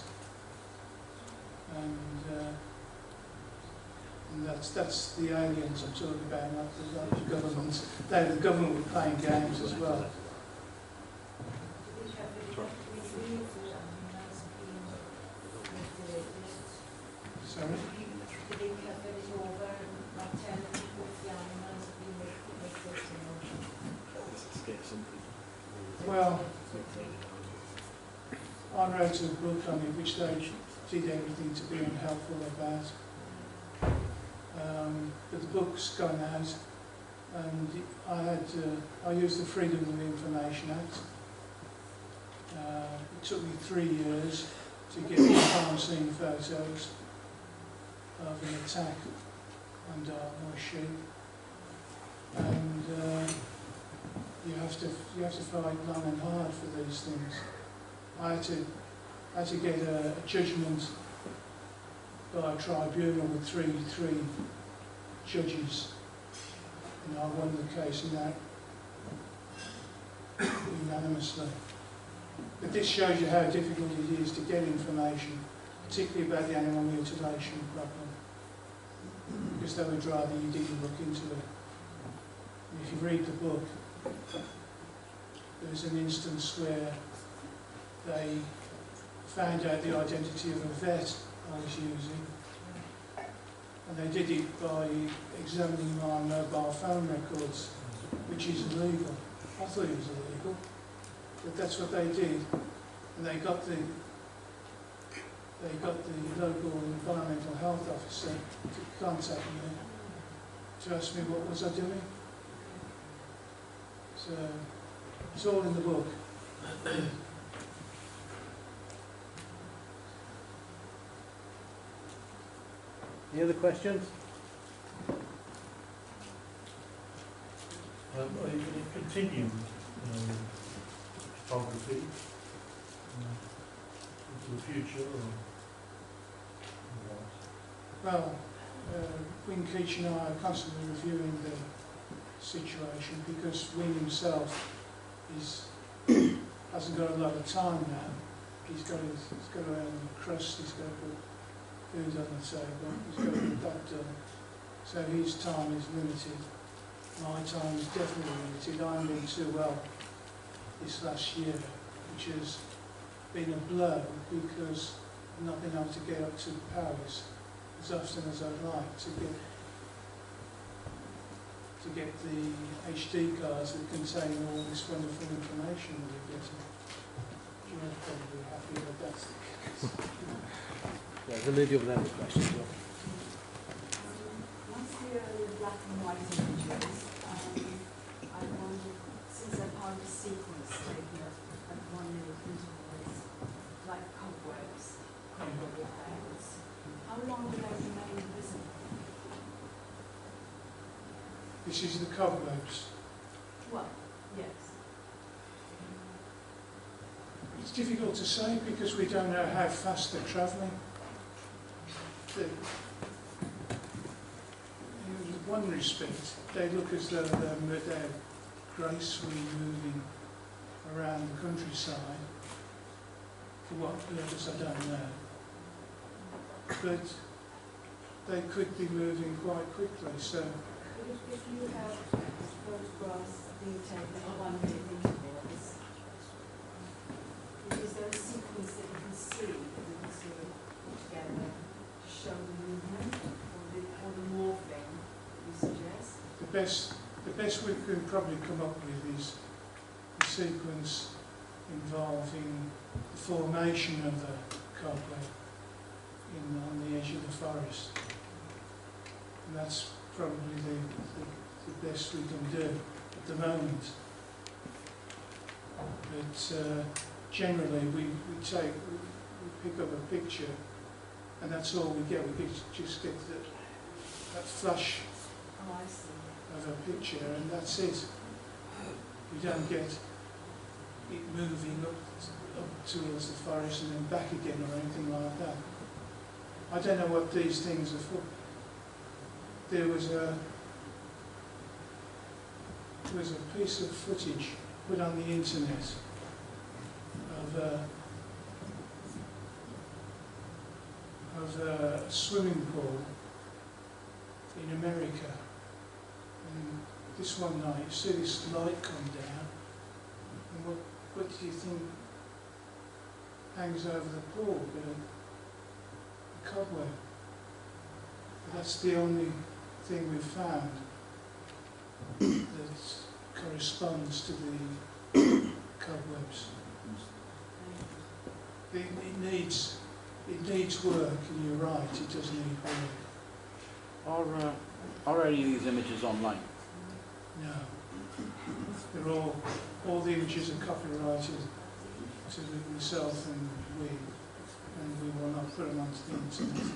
And that's the aliens I'm talking about, not the government. The government were playing games as well. Sorry? Well, I wrote a book on it which they did everything to be unhelpful about. But the book's gone out, and I used the Freedom of Information Act. It took me 3 years to get the crime scene photos of an attack on Dartmoor sheep, and you have to fight long and hard for these things. I had to get a judgment by a tribunal with three judges, and I won the case in that unanimously. But this shows you how difficult it is to get information, particularly about the animal mutilation problem, because they would rather you didn't look into it. And if you read the book, there's an instance where they found out the identity of a vet I was using, and they did it by examining my mobile phone records, which is illegal. I thought it was illegal, but that's what they did, and they got the local environmental health officer to contact me to ask me what was I doing. So it's all in the book. Any other questions? Are you going to continue photography into the future, or what? Well, Keech and I are constantly reviewing the situation, because Wing himself hasn't got a lot of time now. He's got to earn the crust, he's got to put food on the table, he's got to get that done. So his time is limited. My time is definitely limited. I haven't been too well this last year, which has been a blow, because I've not been able to get up to Paris as often as I'd like to get the HD cards that contain all this wonderful information that we're getting. You're probably happy that that's the case. There's a lady over there with a question. Once the early black and white images, I wondered, since they're part of a sequence taken at one minute intervals, like cobwebs, cobweb hairs, how long do they remain visible? This is the cobwebs. Well, yes. It's difficult to say, because we don't know how fast they're travelling. In one respect, they look as though they're gracefully moving around the countryside. For what purpose, I don't know. But they could be moving quite quickly, so... If you have photographs being taken at 1 minute intervals, is there there a sequence that you can see that we can sort of put together to show the movement or the morphing you suggest? The best we can probably come up with is a sequence involving the formation of the cobweb on the edge of the forest. And that's probably the best we can do at the moment. But generally we pick up a picture and that's all we get. We just get that flash Oh, I see. of a picture and that's it. We don't get it moving up towards the forest and then back again or anything like that. I don't know what these things are for. There was a piece of footage put on the internet of a swimming pool in America. And this one night, you see this light come down, and what do you think hangs over the pool? But a cobweb. But that's the only thing we've found that corresponds to the cobwebs. It needs work, and you're right, it does need work. Are any of these images online? No. They're all the images are copyrighted to myself and we will not put them onto the internet.